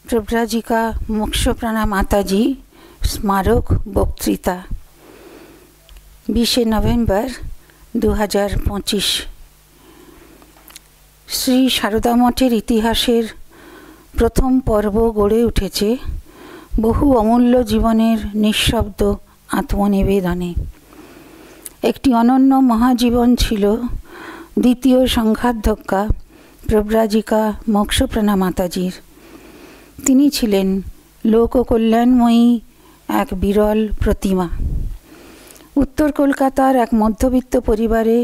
প্রব্রাজিকা মোক্ষপ্রাণা মাতাজি স্মারক বক্তৃতা 20 নভেম্বর 2025। শ্রী সারদা মঠের ইতিহাসের প্রথম পর্ব গড়ে উঠেছে বহু অমূল্য জীবনের নিঃশব্দ আত্মনিবেদনে। একটি অনন্য মহাজীবন ছিল দ্বিতীয় সংঘাধ্যক্ষা প্রব্রাজিকা মোক্ষপ্রাণা মাতাজির। তিনি ছিলেন লোককল্যাণময়ী এক বিরল প্রতিমা। উত্তর কলকাতার এক মধ্যবিত্ত পরিবারে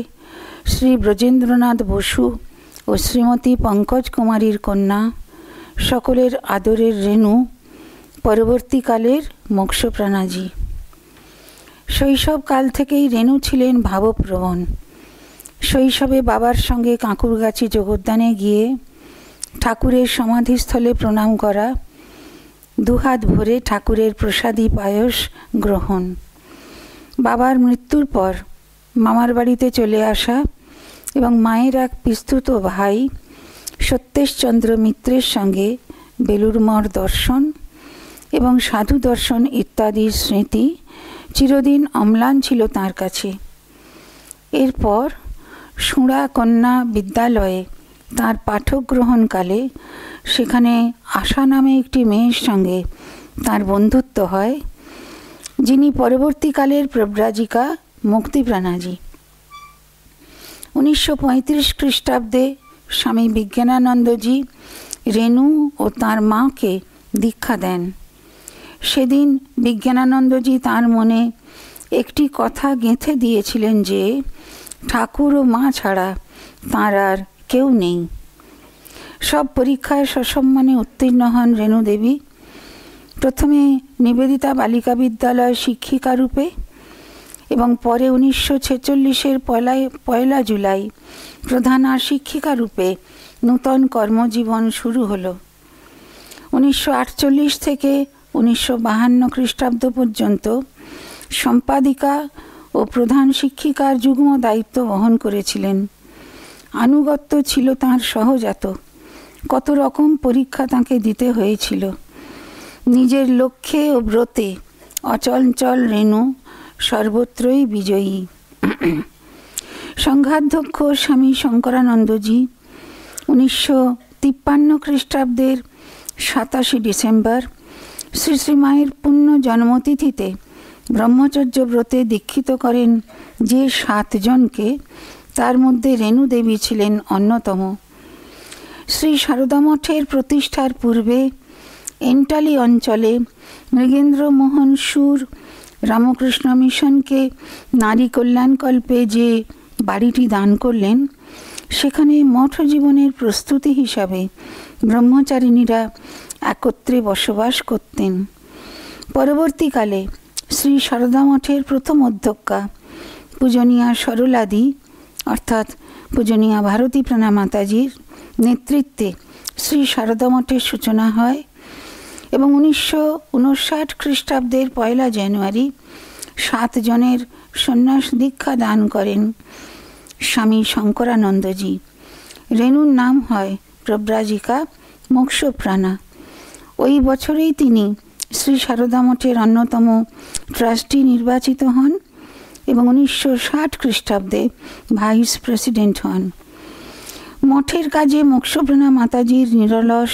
শ্রী ব্রজেন্দ্রনাথ বসু ও শ্রীমতী পঙ্কজ কুমারীর কন্যা, সকলের আদরের রেণু, পরবর্তীকালের মোক্ষপ্রাণাজি। শৈশবকাল থেকেই রেণু ছিলেন ভাবপ্রবণ। শৈশবে বাবার সঙ্গে কাঁকুরগাছি জগদ্দানে গিয়ে ঠাকুরের সমাধিস্থলে প্রণাম করা, দুহাত ভরে ঠাকুরের প্রসাদী পায়স গ্রহণ, বাবার মৃত্যুর পর মামার বাড়িতে চলে আসা এবং মায়ের এক পিস্তুত ভাই সত্যেশচন্দ্র মিত্রের সঙ্গে বেলুড় মঠ দর্শন এবং সাধু দর্শন ইত্যাদির স্মৃতি চিরদিন অম্লান ছিল তাঁর কাছে। এরপর সুড়া কন্যা বিদ্যালয়ে তাঁর পাঠক গ্রহণকালে সেখানে আশা নামে একটি মেয়ের সঙ্গে তাঁর বন্ধুত্ব হয়, যিনি পরবর্তীকালের প্রব্রাজিকা মুক্তিপ্রাণাজি। 1935 খ্রিস্টাব্দে স্বামী বিজ্ঞানানন্দজি রেণু ও তাঁর মাকে দীক্ষা দেন। সেদিন বিজ্ঞানানন্দজি তাঁর মনে একটি কথা গেঁথে দিয়েছিলেন যে ঠাকুর ও মা ছাড়া তাঁর আর কেউ নেই। সব পরীক্ষায় সসম্মানে উত্তীর্ণ হন রেণু দেবী। প্রথমে নিবেদিতা বালিকা বিদ্যালয় শিক্ষিকা রূপে এবং পরে 1946-এর 1 জুলাই প্রধানা শিক্ষিকা রূপে নূতন কর্মজীবন শুরু হলো। 1948 থেকে 1952 খ্রিস্টাব্দ পর্যন্ত সম্পাদিকা ও প্রধান শিক্ষিকার যুগ্ম দায়িত্ব বহন করেছিলেন। আনুগত্য ছিল তাঁর সহজাত। কত রকম পরীক্ষা তাঁকে দিতে হয়েছিল। নিজের লক্ষ্যে ও ব্রতে অচঞ্চল রেণু সর্বত্রই বিজয়ী। সংঘাধ্যক্ষ স্বামী শঙ্করানন্দজি 1953 খ্রিস্টাব্দের 27 ডিসেম্বর শ্রী শ্রীমায়ের পুণ্য জন্মতিথিতে ব্রহ্মচর্য ব্রতে দীক্ষিত করেন যে 7 জনকে, তার মধ্যে রেণু দেবী ছিলেন অন্যতম। শ্রী সারদা মঠের প্রতিষ্ঠার পূর্বে এন্টালি অঞ্চলে মৃগেন্দ্র মোহন সুর রামকৃষ্ণ মিশনকে নারী কল্যাণকল্পে যে বাড়িটি দান করলেন, সেখানে মঠ জীবনের প্রস্তুতি হিসাবে ব্রহ্মচারিণীরা একত্রে বসবাস করতেন। পরবর্তীকালে শ্রী সারদা মঠের প্রথম অধ্যক্ষা পূজনীয়া সরলাদি অর্থাৎ পূজনীয়া ভারতী প্রাণা মাতাজির নেতৃত্বে শ্রী সারদা মঠের সূচনা হয় এবং 1959 খ্রিস্টাব্দের 1 জানুয়ারি 7 জনের সন্ন্যাস দীক্ষা দান করেন স্বামী শঙ্করানন্দজি। রেণুর নাম হয় প্রব্রাজিকা মোক্ষপ্রাণা। ওই বছরেই তিনি শ্রী সারদা মঠের অন্যতম ট্রাস্টি নির্বাচিত হন এবং 1960 খ্রিস্টাব্দে ভাইস প্রেসিডেন্ট হন। মঠের কাজে মোক্ষপ্রাণা মাতাজির নিরলস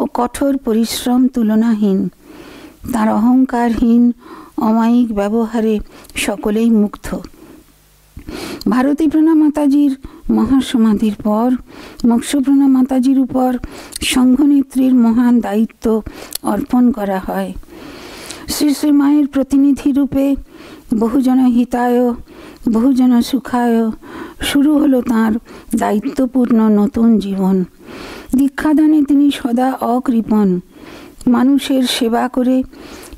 ও কঠোর পরিশ্রম তুলনাহীন। তার অহংকারহীন অমায়িক ব্যবহারে সকলেই মুগ্ধ। ভারতী প্রাণা মাতাজির মহাসমাধির পর মোক্ষপ্রাণা মাতাজির উপর সংঘনেত্রীর মহান দায়িত্ব অর্পণ করা হয়। শ্রী শ্রী মায়ের প্রতিনিধি রূপে বহুজন হিতায় বহুজন সুখায় শুরু হলো তাঁর দায়িত্বপূর্ণ নতুন জীবন। দীক্ষাদানে তিনি সদা অকৃপণ। মানুষের সেবা করে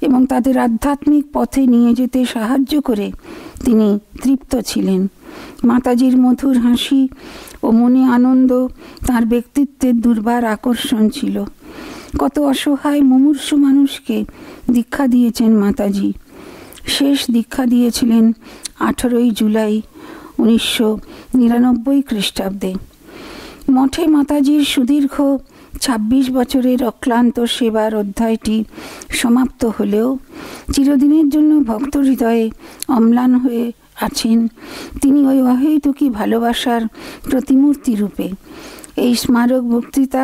এবং তাদের আধ্যাত্মিক পথে নিয়ে যেতে সাহায্য করে তিনি তৃপ্ত ছিলেন। মাতাজির মধুর হাসি ও মনে আনন্দ তাঁর ব্যক্তিত্বের দুর্বার আকর্ষণ ছিল। কত অসহায় মুমূর্ষু মানুষকে দীক্ষা দিয়েছেন মাতাজি। শেষ দীক্ষা দিয়েছিলেন 18 জুলাই 1999 খ্রিস্টাব্দে। মঠে মাতাজির সুদীর্ঘ 26 বছরের অক্লান্ত সেবার অধ্যায়টি সমাপ্ত হলেও চিরদিনের জন্য ভক্ত হৃদয়ে অম্লান হয়ে আছেন তিনি ওই অহেতুকী ভালোবাসার প্রতিমূর্তি রূপে। এই স্মারক বক্তৃতা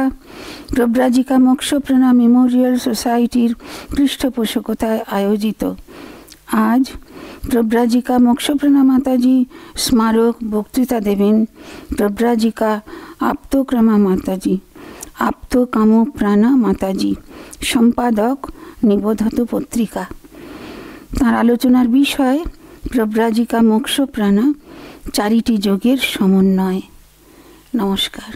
প্রব্রাজিকা মোক্ষপ্রাণা মেমোরিয়াল সোসাইটির পৃষ্ঠপোষকতায় আয়োজিত। আজ প্রব্রাজিকা মোক্ষপ্রাণা মাতাজি স্মারক বক্তৃতা দেবেন প্রব্রাজিকা আপ্তক্রমা মাতাজি, আপ্তকামপ্রাণা মাতাজি, সম্পাদক নিবোধত পত্রিকা। তাঁর আলোচনার বিষয় প্রব্রাজিকা মোক্ষপ্রাণা, চারিটি যোগের সমন্বয়। নমস্কার।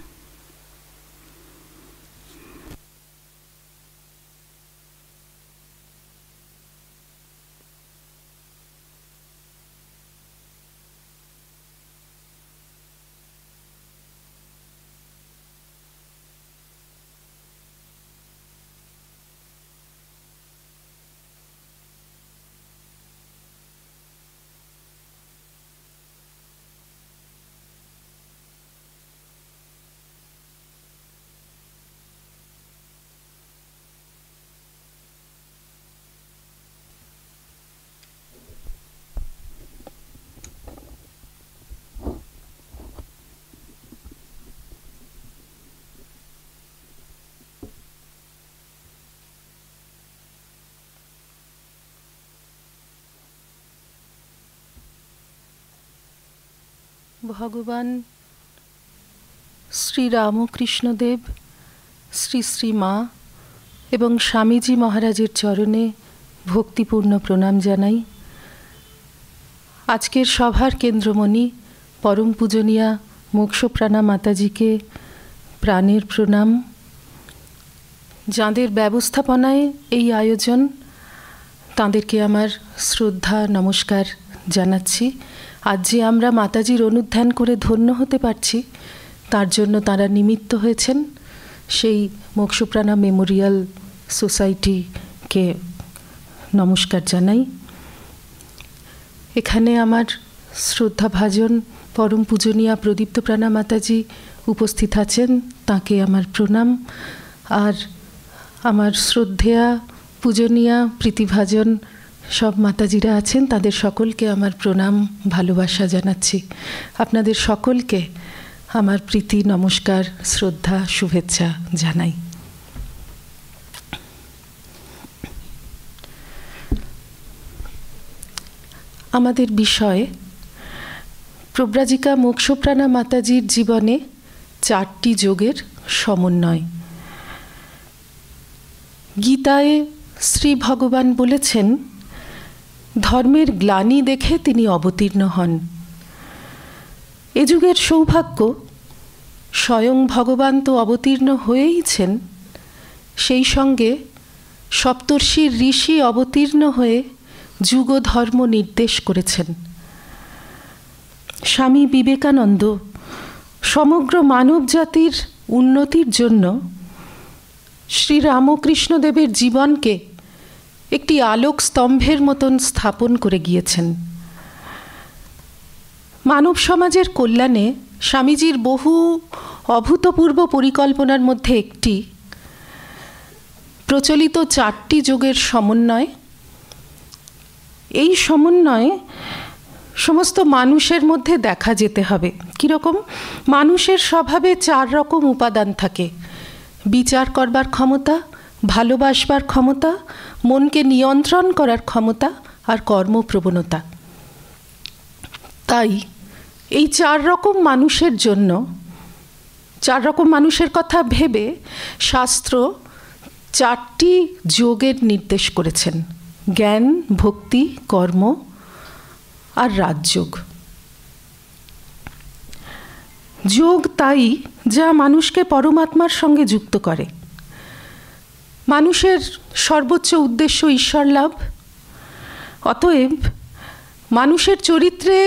ভগবান শ্রী রামকৃষ্ণদেব, শ্রী শ্রী মা এবং স্বামীজি মহারাজের চরণে ভক্তিপূর্ণ প্রণাম জানাই। আজকের সভার কেন্দ্রমণি পরম পূজনীয়া মোক্ষপ্রাণা মাতাজিকে প্রাণের প্রণাম। যাঁদের ব্যবস্থাপনায় এই আয়োজন, তাঁদেরকে আমার শ্রদ্ধা নমস্কার জানাচ্ছি। আজ যে আমরা মাতাজির অনুধ্যান করে ধন্য হতে পারছি, তার জন্য তাঁরা নিমিত্ত হয়েছেন। সেই মোক্ষপ্রাণা মেমোরিয়াল সোসাইটিকে নমস্কার জানাই। এখানে আমার শ্রদ্ধাভাজন পরম পূজনীয়া প্রদীপ্তপ্রাণা মাতাজি উপস্থিত আছেন, তাকে আমার প্রণাম। আর আমার শ্রদ্ধেয়া পূজনীয়া প্রীতিভাজন সব মাতাজিরা আছেন, তাদের সকলকে আমার প্রণাম ভালোবাসা জানাচ্ছি। আপনাদের সকলকে আমার প্রীতি নমস্কার শ্রদ্ধা শুভেচ্ছা জানাই। আমাদের বিষয় প্রব্রাজিকা মোক্ষপ্রাণা মাতাজির জীবনে 4টি যোগের সমন্বয়। গীতায় শ্রী ভগবান বলেছেন, ধর্মের গ্লানি দেখে তিনি অবতীর্ণ হন। এ যুগের সৌভাগ্য, স্বয়ং ভগবান তো অবতীর্ণ হয়েইছেন, সেই সঙ্গে সপ্তর্ষির ঋষি অবতীর্ণ হয়ে যুগ ধর্ম নির্দেশ করেছেন। স্বামী বিবেকানন্দ সমগ্র মানব জাতির উন্নতির জন্য শ্রী রামকৃষ্ণদেবের জীবনকে একটি আলোক স্তম্ভের মতন স্থাপন করে গিয়েছেন। মানব সমাজের কল্যাণে স্বামীজির বহু অভূতপূর্ব পরিকল্পনার মধ্যে একটি প্রচলিত 4টি যোগের সমন্বয়। এই সমন্বয় সমস্ত মানুষের মধ্যে দেখা যেতে হবে। কীরকম? মানুষের স্বভাবে 4 রকম উপাদান থাকে: বিচার করবার ক্ষমতা, ভালোবাসবার ক্ষমতা, মনকে নিয়ন্ত্রণ করার ক্ষমতা, আর কর্মপ্রবণতা। তাই এই 4 রকম মানুষের জন্য, 4 রকম মানুষের কথা ভেবে শাস্ত্র 4টি যোগের নির্দেশ করেছেন: জ্ঞান, ভক্তি, কর্ম আর রাজযোগ। যোগ তাই যা মানুষকে পরমাত্মার সঙ্গে যুক্ত করে। মানুষের সর্বোচ্চ উদ্দেশ্য ঈশ্বর লাভ। অতএব মানুষের চরিত্রে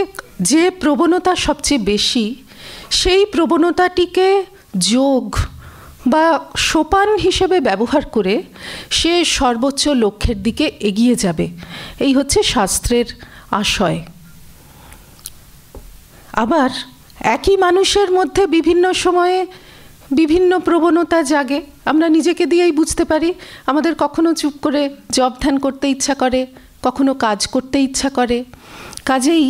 যে প্রবণতা সবচেয়ে বেশি, সেই প্রবণতাটিকে যোগ বা সোপান হিসেবে ব্যবহার করে সে সর্বোচ্চ লক্ষ্যের দিকে এগিয়ে যাবে। এই হচ্ছে শাস্ত্রের আশয়। আবার একই মানুষের মধ্যে বিভিন্ন সময়ে বিভিন্ন প্রবণতা জাগে। আমরা নিজেকে দিয়েই বুঝতে পারি। আমাদের কখনো চুপ করে জপ ধ্যান করতে ইচ্ছা করে, কখনো কাজ করতে ইচ্ছা করে। কাজেই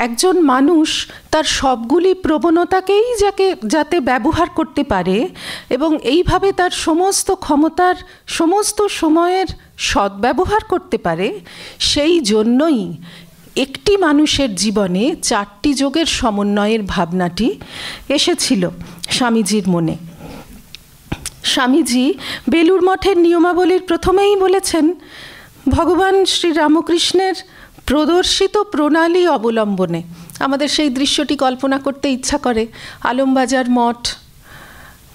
একজন মানুষ তার সবগুলি প্রবণতাকেই যাতে ব্যবহার করতে পারে এবং এইভাবে তার সমস্ত ক্ষমতার সমস্ত সময়ের সদ্ব্যবহার করতে পারে, সেই জন্যই একটি মানুষের জীবনে 4টি যোগের সমন্বয়ের ভাবনাটি এসেছিল স্বামীজির মনে। স্বামীজি বেলুড় মঠের নিয়মাবলীর প্রথমেই বলেছেন, ভগবান শ্রীরামকৃষ্ণের প্রদর্শিত প্রণালী অবলম্বনে। আমাদের সেই দৃশ্যটি কল্পনা করতে ইচ্ছা করে। আলমবাজার মঠ,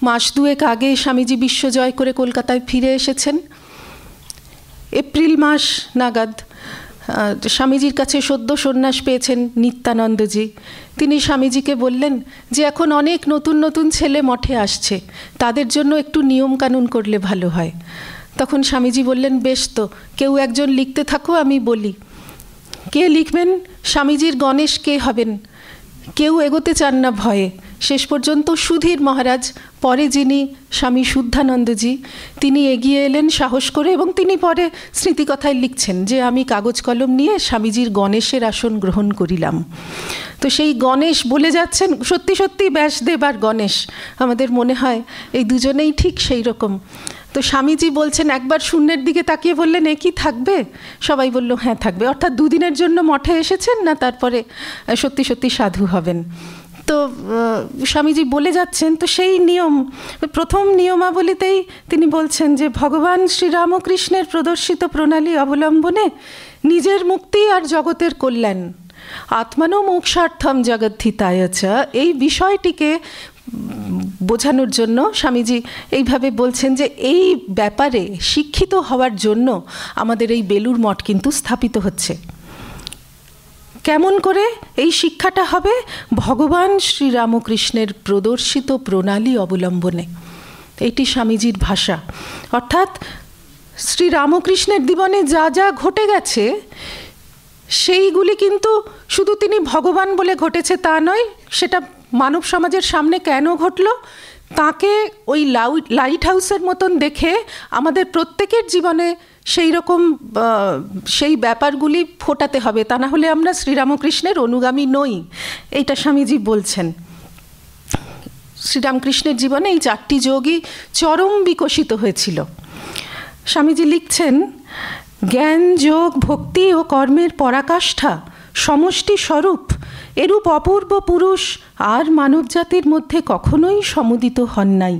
মাস 2 আগে স্বামীজি বিশ্বজয় করে কলকাতায় ফিরে এসেছেন। এপ্রিল মাস নাগাদ স্বামীজির কাছে সদ্য সন্ন্যাস পেয়েছেন নিত্যানন্দজি। তিনি স্বামীজিকে বললেন যে এখন অনেক নতুন নতুন ছেলে মঠে আসছে, তাদের জন্য একটু নিয়মকানুন করলে ভালো হয়। তখন স্বামীজি বললেন, বেশ তো, কেউ একজন লিখতে থাকো, আমি বলি। কে লিখবেন? স্বামীজির গণেশ কে হবেন? কেউ এগোতে চান না ভয়ে। শেষ পর্যন্ত সুধীর মহারাজ, পরে যিনি স্বামী শুদ্ধানন্দজি, তিনি এগিয়ে এলেন সাহস করে এবং তিনি পরে স্মৃতিকথায় লিখছেন যে আমি কাগজ কলম নিয়ে স্বামীজির গণেশের আসন গ্রহণ করিলাম। তো সেই গণেশ বলে যাচ্ছেন, সত্যি সত্যি ব্যাসদেব আর গণেশ আমাদের মনে হয় এই দুজনেই ঠিক সেই রকম। তো স্বামীজি বলছেন, একবার শূন্যের দিকে তাকিয়ে বললেন, এ কি থাকবে? সবাই বলল হ্যাঁ থাকবে। অর্থাৎ 2 দিনের জন্য মঠে এসেছেন না, তারপরে সত্যি সত্যি সাধু হবেন। তো স্বামীজি বলে যাচ্ছেন, তো সেই নিয়ম, প্রথম নিয়মাবলীতেই তিনি বলছেন যে ভগবান শ্রীরামকৃষ্ণের প্রদর্শিত প্রণালী অবলম্বনে নিজের মুক্তি আর জগতের কল্যাণ, আত্মানো মোক্ষার্থম জগদ্ধিতায় চ, এই বিষয়টিকে বোঝানোর জন্য স্বামীজি এইভাবে বলছেন যে এই ব্যাপারে শিক্ষিত হওয়ার জন্য আমাদের এই বেলুড় মঠ কিন্তু স্থাপিত হচ্ছে। কেমন করে এই শিক্ষাটা হবে? ভগবান শ্রীরামকৃষ্ণের প্রদর্শিত প্রণালী অবলম্বনে। এইটি স্বামীজির ভাষা। অর্থাৎ শ্রীরামকৃষ্ণের জীবনে যা যা ঘটে গেছে সেইগুলি কিন্তু শুধু তিনি ভগবান বলে ঘটেছে তা নয়, সেটা মানব সমাজের সামনে কেন ঘটল, তাকে ওই লাইট হাউসের মতন দেখে আমাদের প্রত্যেকের জীবনে সেই রকম সেই ব্যাপারগুলি ফোটাতে হবে, তা না হলে আমরা শ্রীরামকৃষ্ণের অনুগামী নই। এইটা স্বামীজি বলছেন। শ্রীরামকৃষ্ণের জীবনে এই 4টি যোগই চরম বিকশিত হয়েছিল। স্বামীজি লিখছেন, জ্ঞান, যোগ, ভক্তি ও কর্মের পরাকাষ্ঠা সমষ্টি স্বরূপ এরূপ অপূর্ব পুরুষ আর মানবজাতির মধ্যে কখনোই সমুদিত হন নাই।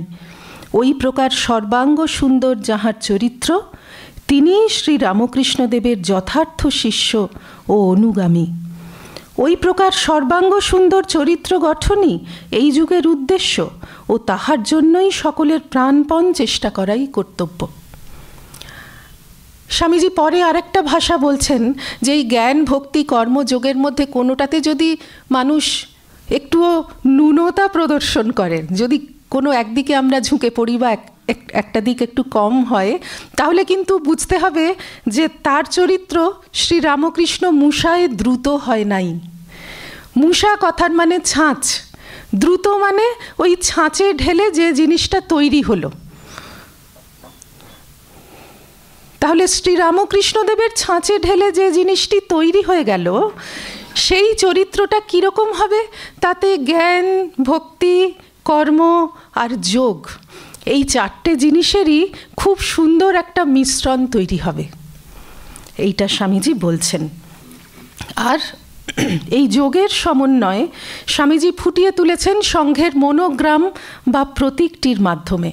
ওই প্রকার সর্বাঙ্গ সুন্দর যাহার চরিত্র, তিনি শ্রীরামকৃষ্ণদেবের যথার্থ শিষ্য ও অনুগামী। ওই প্রকার সর্বাঙ্গ সুন্দর চরিত্র গঠনই এই যুগের উদ্দেশ্য ও তাহার জন্যই সকলের প্রাণপণ চেষ্টা করাই কর্তব্য। স্বামীজি পরে আরেকটা ভাষা বলছেন যে এই জ্ঞান, ভক্তি, কর্মযোগের মধ্যে কোনোটাতে যদি মানুষ একটুও ন্যূনতা প্রদর্শন করেন, যদি কোনো একদিকে আমরা ঝুঁকে পড়ি বা একটা দিক একটু কম হয়, তাহলে কিন্তু বুঝতে হবে যে তার চরিত্র শ্রীরামকৃষ্ণ মূষায় দ্রুত হয় নাই। মূষা কথার মানে ছাঁচ, দ্রুত মানে ওই ছাঁচে ঢেলে যে জিনিসটা তৈরি হলো। তাহলে শ্রীরামকৃষ্ণদেবের ছাঁচে ঢেলে যে জিনিসটি তৈরি হয়ে গেল, সেই চরিত্রটা কীরকম হবে? তাতে জ্ঞান, ভক্তি, কর্ম আর যোগ, এই 4টে জিনিসেরই খুব সুন্দর একটা মিশ্রণ তৈরি হবে, এইটা স্বামীজি বলছেন। আর এই যোগের সমন্বয়ে স্বামীজি ফুটিয়ে তুলেছেন সংঘের মনোগ্রাম বা প্রতীকটির মাধ্যমে।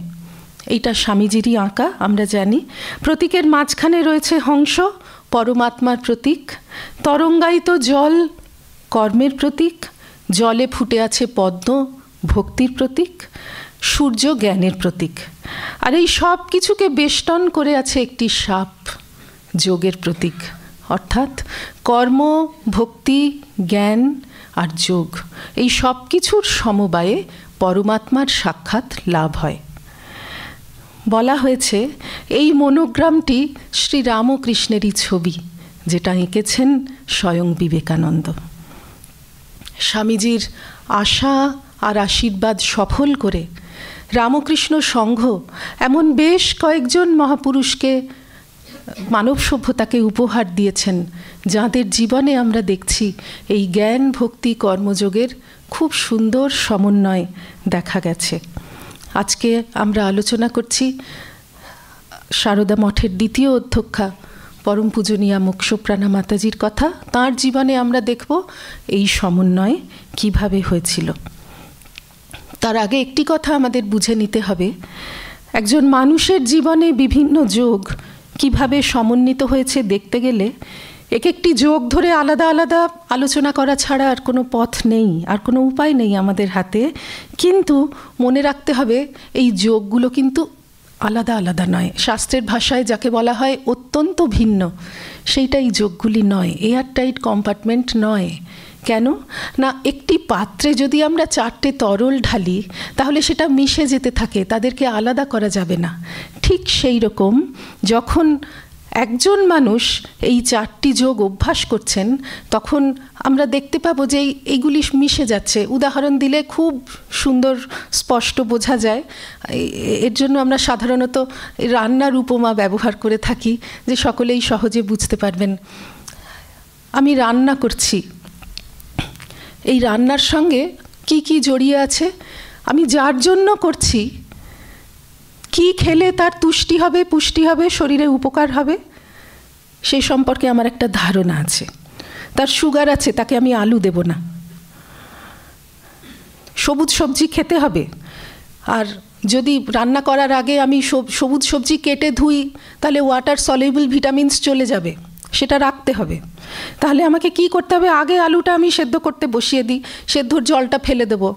এইটা স্বামীজিরই আঁকা, আমরা জানি। প্রতীকের মাঝখানে রয়েছে হংস, পরমাত্মার প্রতীক। তরঙ্গায়িত জল কর্মের প্রতীক। জলে ফুটে আছে পদ্ম, ভক্তির প্রতীক। সূর্য জ্ঞানের প্রতীক। আর এই সব কিছুকে বেষ্টন করে আছে একটি সাপ, যোগের প্রতীক। অর্থাৎ কর্ম, ভক্তি, জ্ঞান আর যোগ, এই সব কিছুর সমবায়ে পরমাত্মার সাক্ষাৎ লাভ হয়। বলা হয়েছে এই মনোগ্রামটি শ্রীরামকৃষ্ণেরই ছবি, যেটা এঁকেছেন স্বয়ং বিবেকানন্দ। স্বামীজির আশা আর আশীর্বাদ সফল করে রামকৃষ্ণ সংঘ এমন বেশ কয়েকজন মহাপুরুষকে মানব সভ্যতাকে উপহার দিয়েছেন, যাঁদের জীবনে আমরা দেখছি এই জ্ঞান ভক্তি কর্মযোগের খুব সুন্দর সমন্বয় দেখা গেছে। আজকে আমরা আলোচনা করছি সারদা মঠের দ্বিতীয় অধ্যক্ষা পরম পূজনীয়া মোক্ষপ্রাণা মাতাজির কথা। তাঁর জীবনে আমরা দেখব এই সমন্বয় কিভাবে হয়েছিল। তার আগে একটি কথা আমাদের বুঝে নিতে হবে, একজন মানুষের জীবনে বিভিন্ন যোগ কিভাবে সমন্বিত হয়েছে দেখতে গেলে এক একটি যোগ ধরে আলাদা আলাদা আলোচনা করা ছাড়া আর কোনো পথ নেই, আর কোনো উপায় নেই আমাদের হাতে। কিন্তু মনে রাখতে হবে এই যোগগুলো কিন্তু আলাদা আলাদা নয়। শাস্ত্রের ভাষায় যাকে বলা হয় অত্যন্ত ভিন্ন, সেইটা এই যোগগুলি নয়, এয়ারটাইট কম্পার্টমেন্ট নয়। কেন না, একটি পাত্রে যদি আমরা 4টে তরল ঢালি তাহলে সেটা মিশে যেতে থাকে, তাদেরকে আলাদা করা যাবে না। ঠিক সেই রকম যখন একজন মানুষ এই 4টি যোগ অভ্যাস করছেন, তখন আমরা দেখতে পাবো যে এইগুলি মিশে যাচ্ছে। উদাহরণ দিলে খুব সুন্দর স্পষ্ট বোঝা যায়। এর জন্য আমরা সাধারণত রান্নার উপমা ব্যবহার করে থাকি, যে সকলেই সহজে বুঝতে পারবেন। আমি রান্না করছি, এই রান্নার সঙ্গে কি কি জড়িয়ে আছে, আমি যার জন্য করছি, কি খেলে তার তুষ্টি হবে, পুষ্টি হবে, শরীরে উপকার হবে, সেই সম্পর্কে আমার একটা ধারণা আছে। তার সুগার আছে, তাকে আমি আলু দেব না। সবুজ সবজি খেতে হবে, আর যদি রান্না করার আগে আমি সবুজ সবজি কেটে ধুই তাহলে ওয়াটার সলিউবল ভিটামিনস চলে যাবে, সেটা রাখতে হবে। তাহলে আমাকে কি করতে হবে, আগে আলুটা আমি সেদ্ধ করতে বসিয়ে দিই, সেদ্ধর জলটা ফেলে দেবো।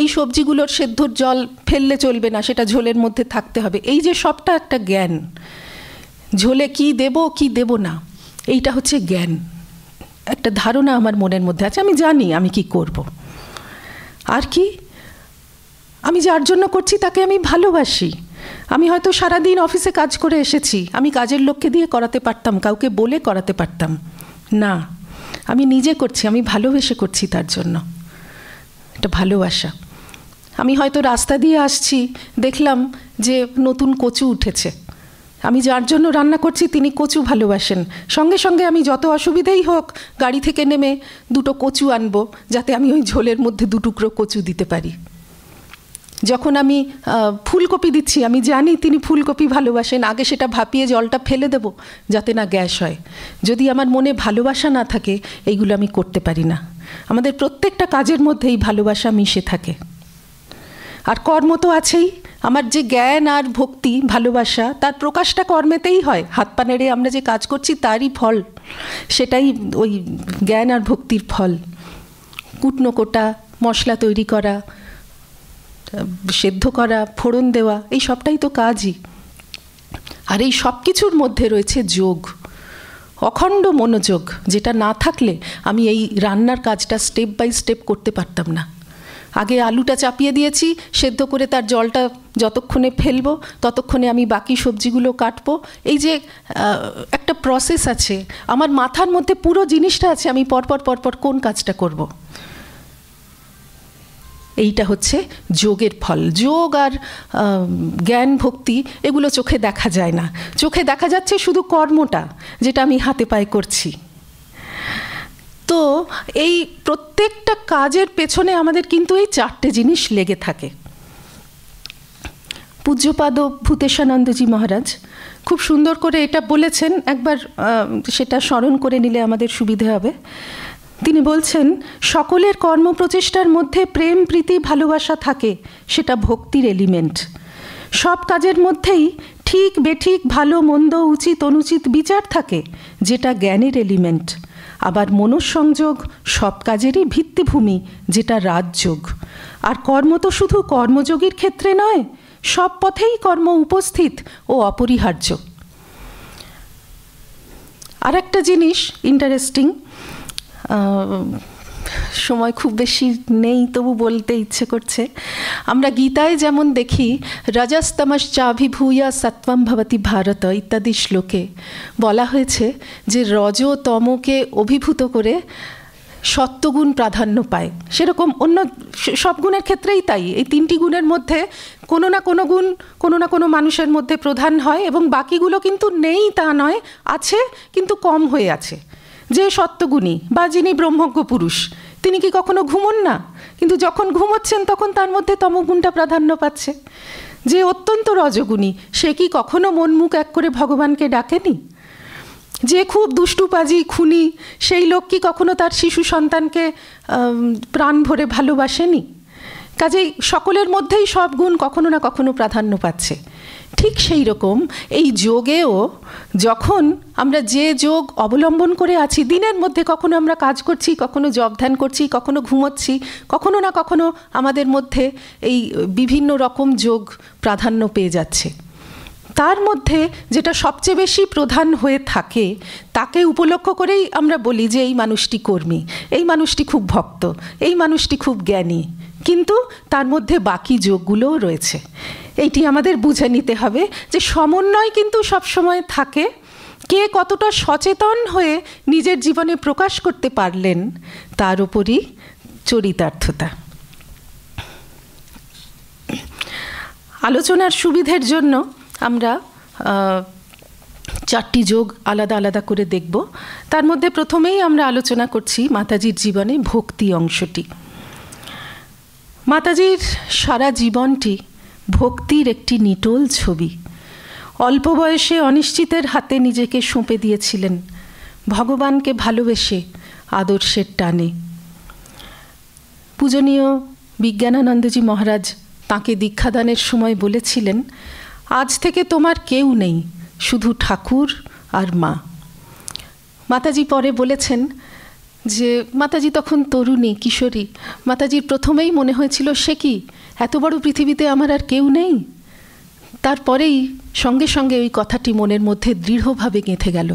এই সবজিগুলোর সেদ্ধর জল ফেললে চলবে না, সেটা ঝোলের মধ্যে থাকতে হবে। এই যে সবটা একটা জ্ঞান, ঝোলে কি দেব কি দেব না, এইটা হচ্ছে জ্ঞান। একটা ধারণা আমার মনের মধ্যে আছে, আমি জানি আমি কি করব। আর কি, আমি যার জন্য করছি তাকে আমি ভালোবাসি। আমি হয়তো সারাদিন অফিসে কাজ করে এসেছি, আমি কাজের লোককে দিয়ে করাতে পারতাম, কাউকে বলে করাতে পারতাম না, আমি নিজে করছি, আমি ভালোবেসে করছি তার জন্য। এটা ভালোবাসা। আমি হয়তো রাস্তা দিয়ে আসছি, দেখলাম যে নতুন কচু উঠেছে, আমি যার জন্য রান্না করছি তিনি কচু ভালোবাসেন, সঙ্গে সঙ্গে আমি যত অসুবিধাই হোক গাড়ি থেকে নেমে 2টো কচু আনবো, যাতে আমি ওই ঝোলের মধ্যে 2 টুকরো কচু দিতে পারি। যখন আমি ফুলকপি দিচ্ছি, আমি জানি তিনি ফুলকপি ভালোবাসেন, আগে সেটা ভাপিয়ে জলটা ফেলে দেব যাতে না গ্যাস হয়। যদি আমার মনে ভালোবাসা না থাকে এইগুলো আমি করতে পারি না। আমাদের প্রত্যেকটা কাজের মধ্যে এই ভালোবাসা মিশে থাকে। আর কর্ম তো আছেই, আমার যে জ্ঞান আর ভক্তি ভালোবাসা, তার প্রকাশটা কর্মেতেই হয়। হাত পা নেড়ে আমরা যে কাজ করছি তারই ফল, সেটাই ওই জ্ঞান আর ভক্তির ফল। কুটনো কোটা, মশলা তৈরি করা, সেদ্ধ করা, ফোড়ন দেওয়া, এই সবটাই তো কাজই। আর এই সব কিছুর মধ্যে রয়েছে যোগ, অখণ্ড মনোযোগ, যেটা না থাকলে আমি এই রান্নার কাজটা স্টেপ বাই স্টেপ করতে পারতাম না। আগে আলুটা চাপিয়ে দিয়েছি, সেদ্ধ করে তার জলটা যতক্ষণে ফেলবো ততক্ষণে আমি বাকি সবজিগুলো কাটবো। এই যে একটা প্রসেস আছে, আমার মাথার মধ্যে পুরো জিনিসটা আছে, আমি পরপর পরপর কোন কাজটা করব। এইটা হচ্ছে যোগের ফল। যোগ আর জ্ঞান ভক্তি এগুলো চোখে দেখা যায় না, চোখে দেখা যাচ্ছে শুধু কর্মটা, যেটা আমি হাতে পায়ে করছি। তো এই প্রত্যেকটা কাজের পেছনে আমাদের কিন্তু এই 4টে জিনিস লেগে থাকে। পূজ্যপাদ ভূতেশানন্দজি মহারাজ খুব সুন্দর করে এটা বলেছেন, একবার সেটা স্মরণ করে নিলে আমাদের সুবিধে হবে। তিনি বলছেন, সকলের কর্মপ্রচেষ্টার মধ্যে প্রেম, প্রীতি, ভালোবাসা থাকে, সেটা ভক্তির এলিমেন্ট। সব কাজের মধ্যেই ঠিক বেঠিক, ভালো মন্দ, উচিত অনুচিত বিচার থাকে, যেটা জ্ঞানের এলিমেন্ট। আবার মনঃসংযোগ সব কাজেরই ভিত্তিভূমি, যেটা রাজযোগ। আর কর্ম তো শুধু কর্মযোগীর ক্ষেত্রে নয়, সব পথেই কর্ম উপস্থিত ও অপরিহার্য। আর একটা জিনিস ইন্টারেস্টিং, সময় খুব বেশি নেই তবু বলতে ইচ্ছে করছে। আমরা গীতায় যেমন দেখি রজস্তমশ্চাভিভূয়া সত্ত্বম ভবতি ভারত ইত্যাদি শ্লোকে বলা হয়েছে যে রজ তমকে অভিভূত করে সত্ত্বগুণ প্রাধান্য পায়, সেরকম অন্য সব গুণের ক্ষেত্রেই তাই। এই 3টি গুণের মধ্যে কোনো না কোনো গুণ কোনো না কোনো মানুষের মধ্যে প্রধান হয়, এবং বাকিগুলো কিন্তু নেই তা নয়, আছে কিন্তু কম হয়ে আছে। যে সত্ত্বগুণী বা যিনি ব্রহ্মজ্ঞ পুরুষ, তিনি কি কখনো ঘুমোন না? কিন্তু যখন ঘুমোচ্ছেন তখন তার মধ্যে তমগুণটা প্রাধান্য পাচ্ছে। যে অত্যন্ত রজগুণী, সে কি কখনো মন মুখ এক করে ভগবানকে ডাকেনি? যে খুব দুষ্টুপাজি খুনি, সেই লোক কি কখনো তার শিশু সন্তানকে প্রাণ ভরে ভালোবাসেনি? কাজেই সকলের মধ্যেই সব গুণ কখনো না কখনো প্রাধান্য পাচ্ছে। ঠিক সেই রকম এই যোগেও যখন আমরা যে যোগ অবলম্বন করে আছি, দিনের মধ্যে কখনো আমরা কাজ করছি, কখনো জপ ধ্যান করছি, কখনো ঘুমোচ্ছি, কখনো না কখনো আমাদের মধ্যে এই বিভিন্ন রকম যোগ প্রাধান্য পেয়ে যাচ্ছে। তার মধ্যে যেটা সবচেয়ে বেশি প্রধান হয়ে থাকে তাকে উপলক্ষ করেই আমরা বলি যে এই মানুষটি কর্মী, এই মানুষটি খুব ভক্ত, এই মানুষটি খুব জ্ঞানী, কিন্তু তার মধ্যে বাকি যোগগুলোও রয়েছে। এইটি আমাদের বুঝে নিতে হবে যে সমন্বয় কিন্তু সবসময় থাকে। কে কতটা সচেতন হয়ে নিজের জীবনে প্রকাশ করতে পারলেন তার উপরই চরিতার্থতা। আলোচনার সুবিধের জন্য আমরা 4টি যোগ আলাদা আলাদা করে দেখব। তার মধ্যে প্রথমেই আমরা আলোচনা করছি মাতাজির জীবনে ভক্তি অংশটি। মাতাজির সারা জীবনটি ভক্তির একটি নিটোল ছবি। অল্প বয়সে অনিশ্চিতের হাতে নিজেকে সঁপে দিয়েছিলেন ভগবানকে ভালোবেসে আদর্শের টানে। পূজনীয় বিজ্ঞানানন্দজি মহারাজ তাঁকে দীক্ষাদানের সময় বলেছিলেন, আজ থেকে তোমার কেউ নেই, শুধু ঠাকুর আর মা। মাতাজি পরে বলেছেন যে মাতাজি তখন তরুণী, কিশোরী। মাতাজির প্রথমেই মনে হয়েছিল, সে কি এত বড় পৃথিবীতে আমার আর কেউ নেই? তারপরেই সঙ্গে সঙ্গে ওই কথাটি মনের মধ্যে দৃঢ়ভাবে গেঁথে গেল।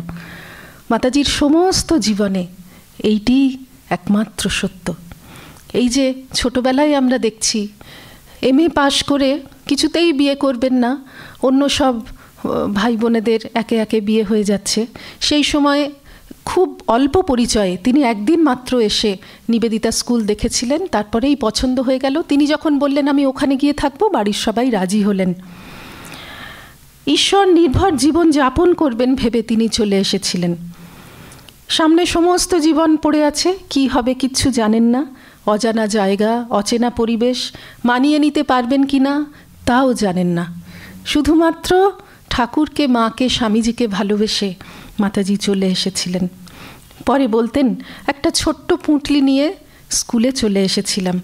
মাতাজির সমস্ত জীবনে এইটি একমাত্র সত্য। এই যে ছোটবেলায় আমরা দেখছি MA পাশ করে কিছুতেই বিয়ে করবেন না, অন্য সব ভাই বোনেদের একে একে বিয়ে হয়ে যাচ্ছে, সেই সময় খুব অল্প পরিচয়ে তিনি একদিন মাত্র এসে নিবেদিতা স্কুল দেখেছিলেন, তারপরেই পছন্দ হয়ে গেল। তিনি যখন বললেন আমি ওখানে গিয়ে থাকবো, বাড়ির সবাই রাজি হলেন। ঈশ্বর নির্ভর জীবন যাপন করবেন ভেবে তিনি চলে এসেছিলেন। সামনে সমস্ত জীবন পড়ে আছে, কি হবে কিচ্ছু জানেন না। অজানা জায়গা, অচেনা পরিবেশ, মানিয়ে নিতে পারবেন কি না তাও জানেন না। শুধুমাত্র ঠাকুরকে, মাকে, স্বামীজিকে ভালোবেসে মাতাজি চলে এসেছিলেন। পরে বলতেন, একটা ছোট্ট পুঁটলি নিয়ে স্কুলে চলে এসেছিলাম।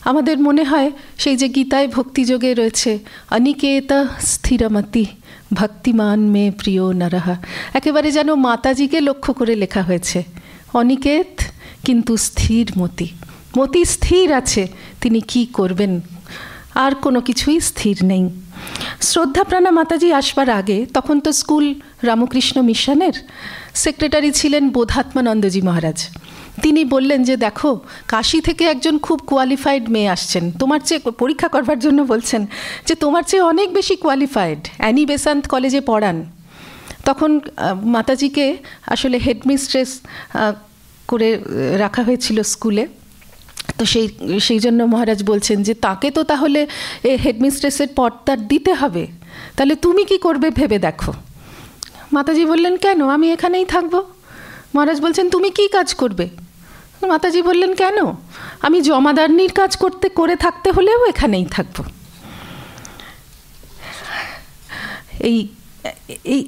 আমাদের মনে হয় সেই যে গীতায় ভক্তিযোগে রয়েছে, অনিকেত স্থিরমতি ভক্তিমান মে প্রিয় নরহা, একেবারে যেন মাতাজিকে লক্ষ্য করে লেখা হয়েছে। অনিকেত কিন্তু স্থির মতি, মতি স্থির আছে, তিনি কি করবেন আর কোনো কিছুই স্থির নেই। শ্রদ্ধাপ্রাণা মাতাজি আসবার আগে তখন তো স্কুল রামকৃষ্ণ মিশনের সেক্রেটারি ছিলেন বোধাত্মানন্দজি মহারাজ। তিনি বললেন যে দেখো, কাশী থেকে একজন খুব কোয়ালিফাইড মেয়ে আসছেন, তোমার চেয়ে পরীক্ষা করবার জন্য বলছেন যে তোমার চেয়ে অনেক বেশি কোয়ালিফাইড, অ্যানি বেসান্ত কলেজে পড়ান। তখন মাতাজিকে আসলে হেডমিস্ট্রেস করে রাখা হয়েছিল স্কুলে। তো সেই জন্য মহারাজ বলছেন যে তাকে তো তাহলে হেডমিস্ট্রেসের পদটা দিতে হবে, তাহলে তুমি কি করবে ভেবে দেখো। মাতাজি বললেন, কেন, আমি এখানেই থাকবো। মহারাজ বলছেন, তুমি কি কাজ করবে? মাতাজি বললেন, কেন, আমি জমাদারনির কাজ করে থাকতে হলেও এখানেই থাকবো।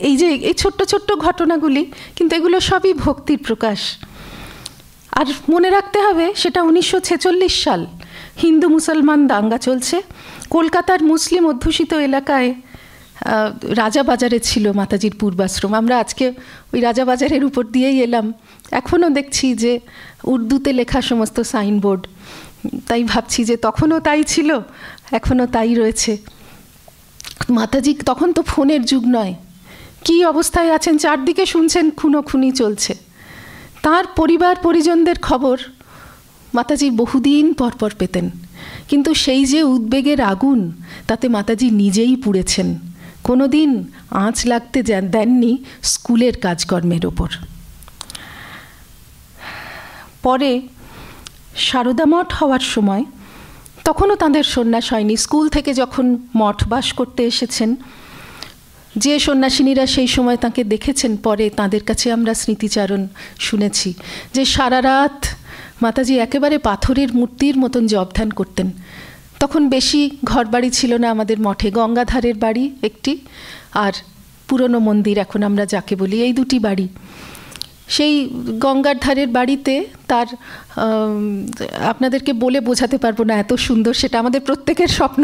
এই যে এই ছোট্ট ছোট্ট ঘটনাগুলি, কিন্তু এগুলো সবই ভক্তির প্রকাশ। আর মনে রাখতে হবে সেটা 1946 সাল, হিন্দু মুসলমান দাঙ্গা চলছে। কলকাতার মুসলিম অধ্যুষিত এলাকায় রাজাবাজারে ছিল মাতাজির পূর্বাশ্রম। আমরা আজকে ওই রাজাবাজারের উপর দিয়েই এলাম, এখনও দেখছি যে উর্দুতে লেখা সমস্ত সাইনবোর্ড। তাই ভাবছি যে তখনও তাই ছিল, এখনও তাই রয়েছে। মাতাজি তখন তো ফোনের যুগ নয়, কি অবস্থায় আছেন চারদিকে শুনছেন, খুনোখুনি চলছে। তার পরিবার পরিজনদের খবর মাতাজি বহুদিন পরপর পেতেন, কিন্তু সেই যে উদ্বেগের আগুন, তাতে মাতাজি নিজেই পুড়েছেন, কোনো দিন আঁচ লাগতে দেননি স্কুলের কাজকর্মের ওপর। পরে সারদা মঠ হওয়ার সময় তখনও তাঁদের সন্ন্যাস হয়নি। স্কুল থেকে যখন মঠ বাস করতে এসেছেন, যে সন্ন্যাসিনীরা সেই সময় তাকে দেখেছেন, পরে তাঁদের কাছে আমরা স্মৃতিচারণ শুনেছি যে সারা রাত মাতাজি একেবারে পাথরের মূর্তির মতন জপ ধ্যান করতেন। তখন বেশি ঘরবাড়ি ছিল না আমাদের মঠে, গঙ্গাধারের বাড়ি একটি আর পুরনো মন্দির এখন আমরা যাকে বলি, এই দুটি বাড়ি। সেই গঙ্গার ধারের বাড়িতে তার আপনাদেরকে বলে বোঝাতে পারবো না, এত সুন্দর সেটা। আমাদের প্রত্যেকের স্বপ্ন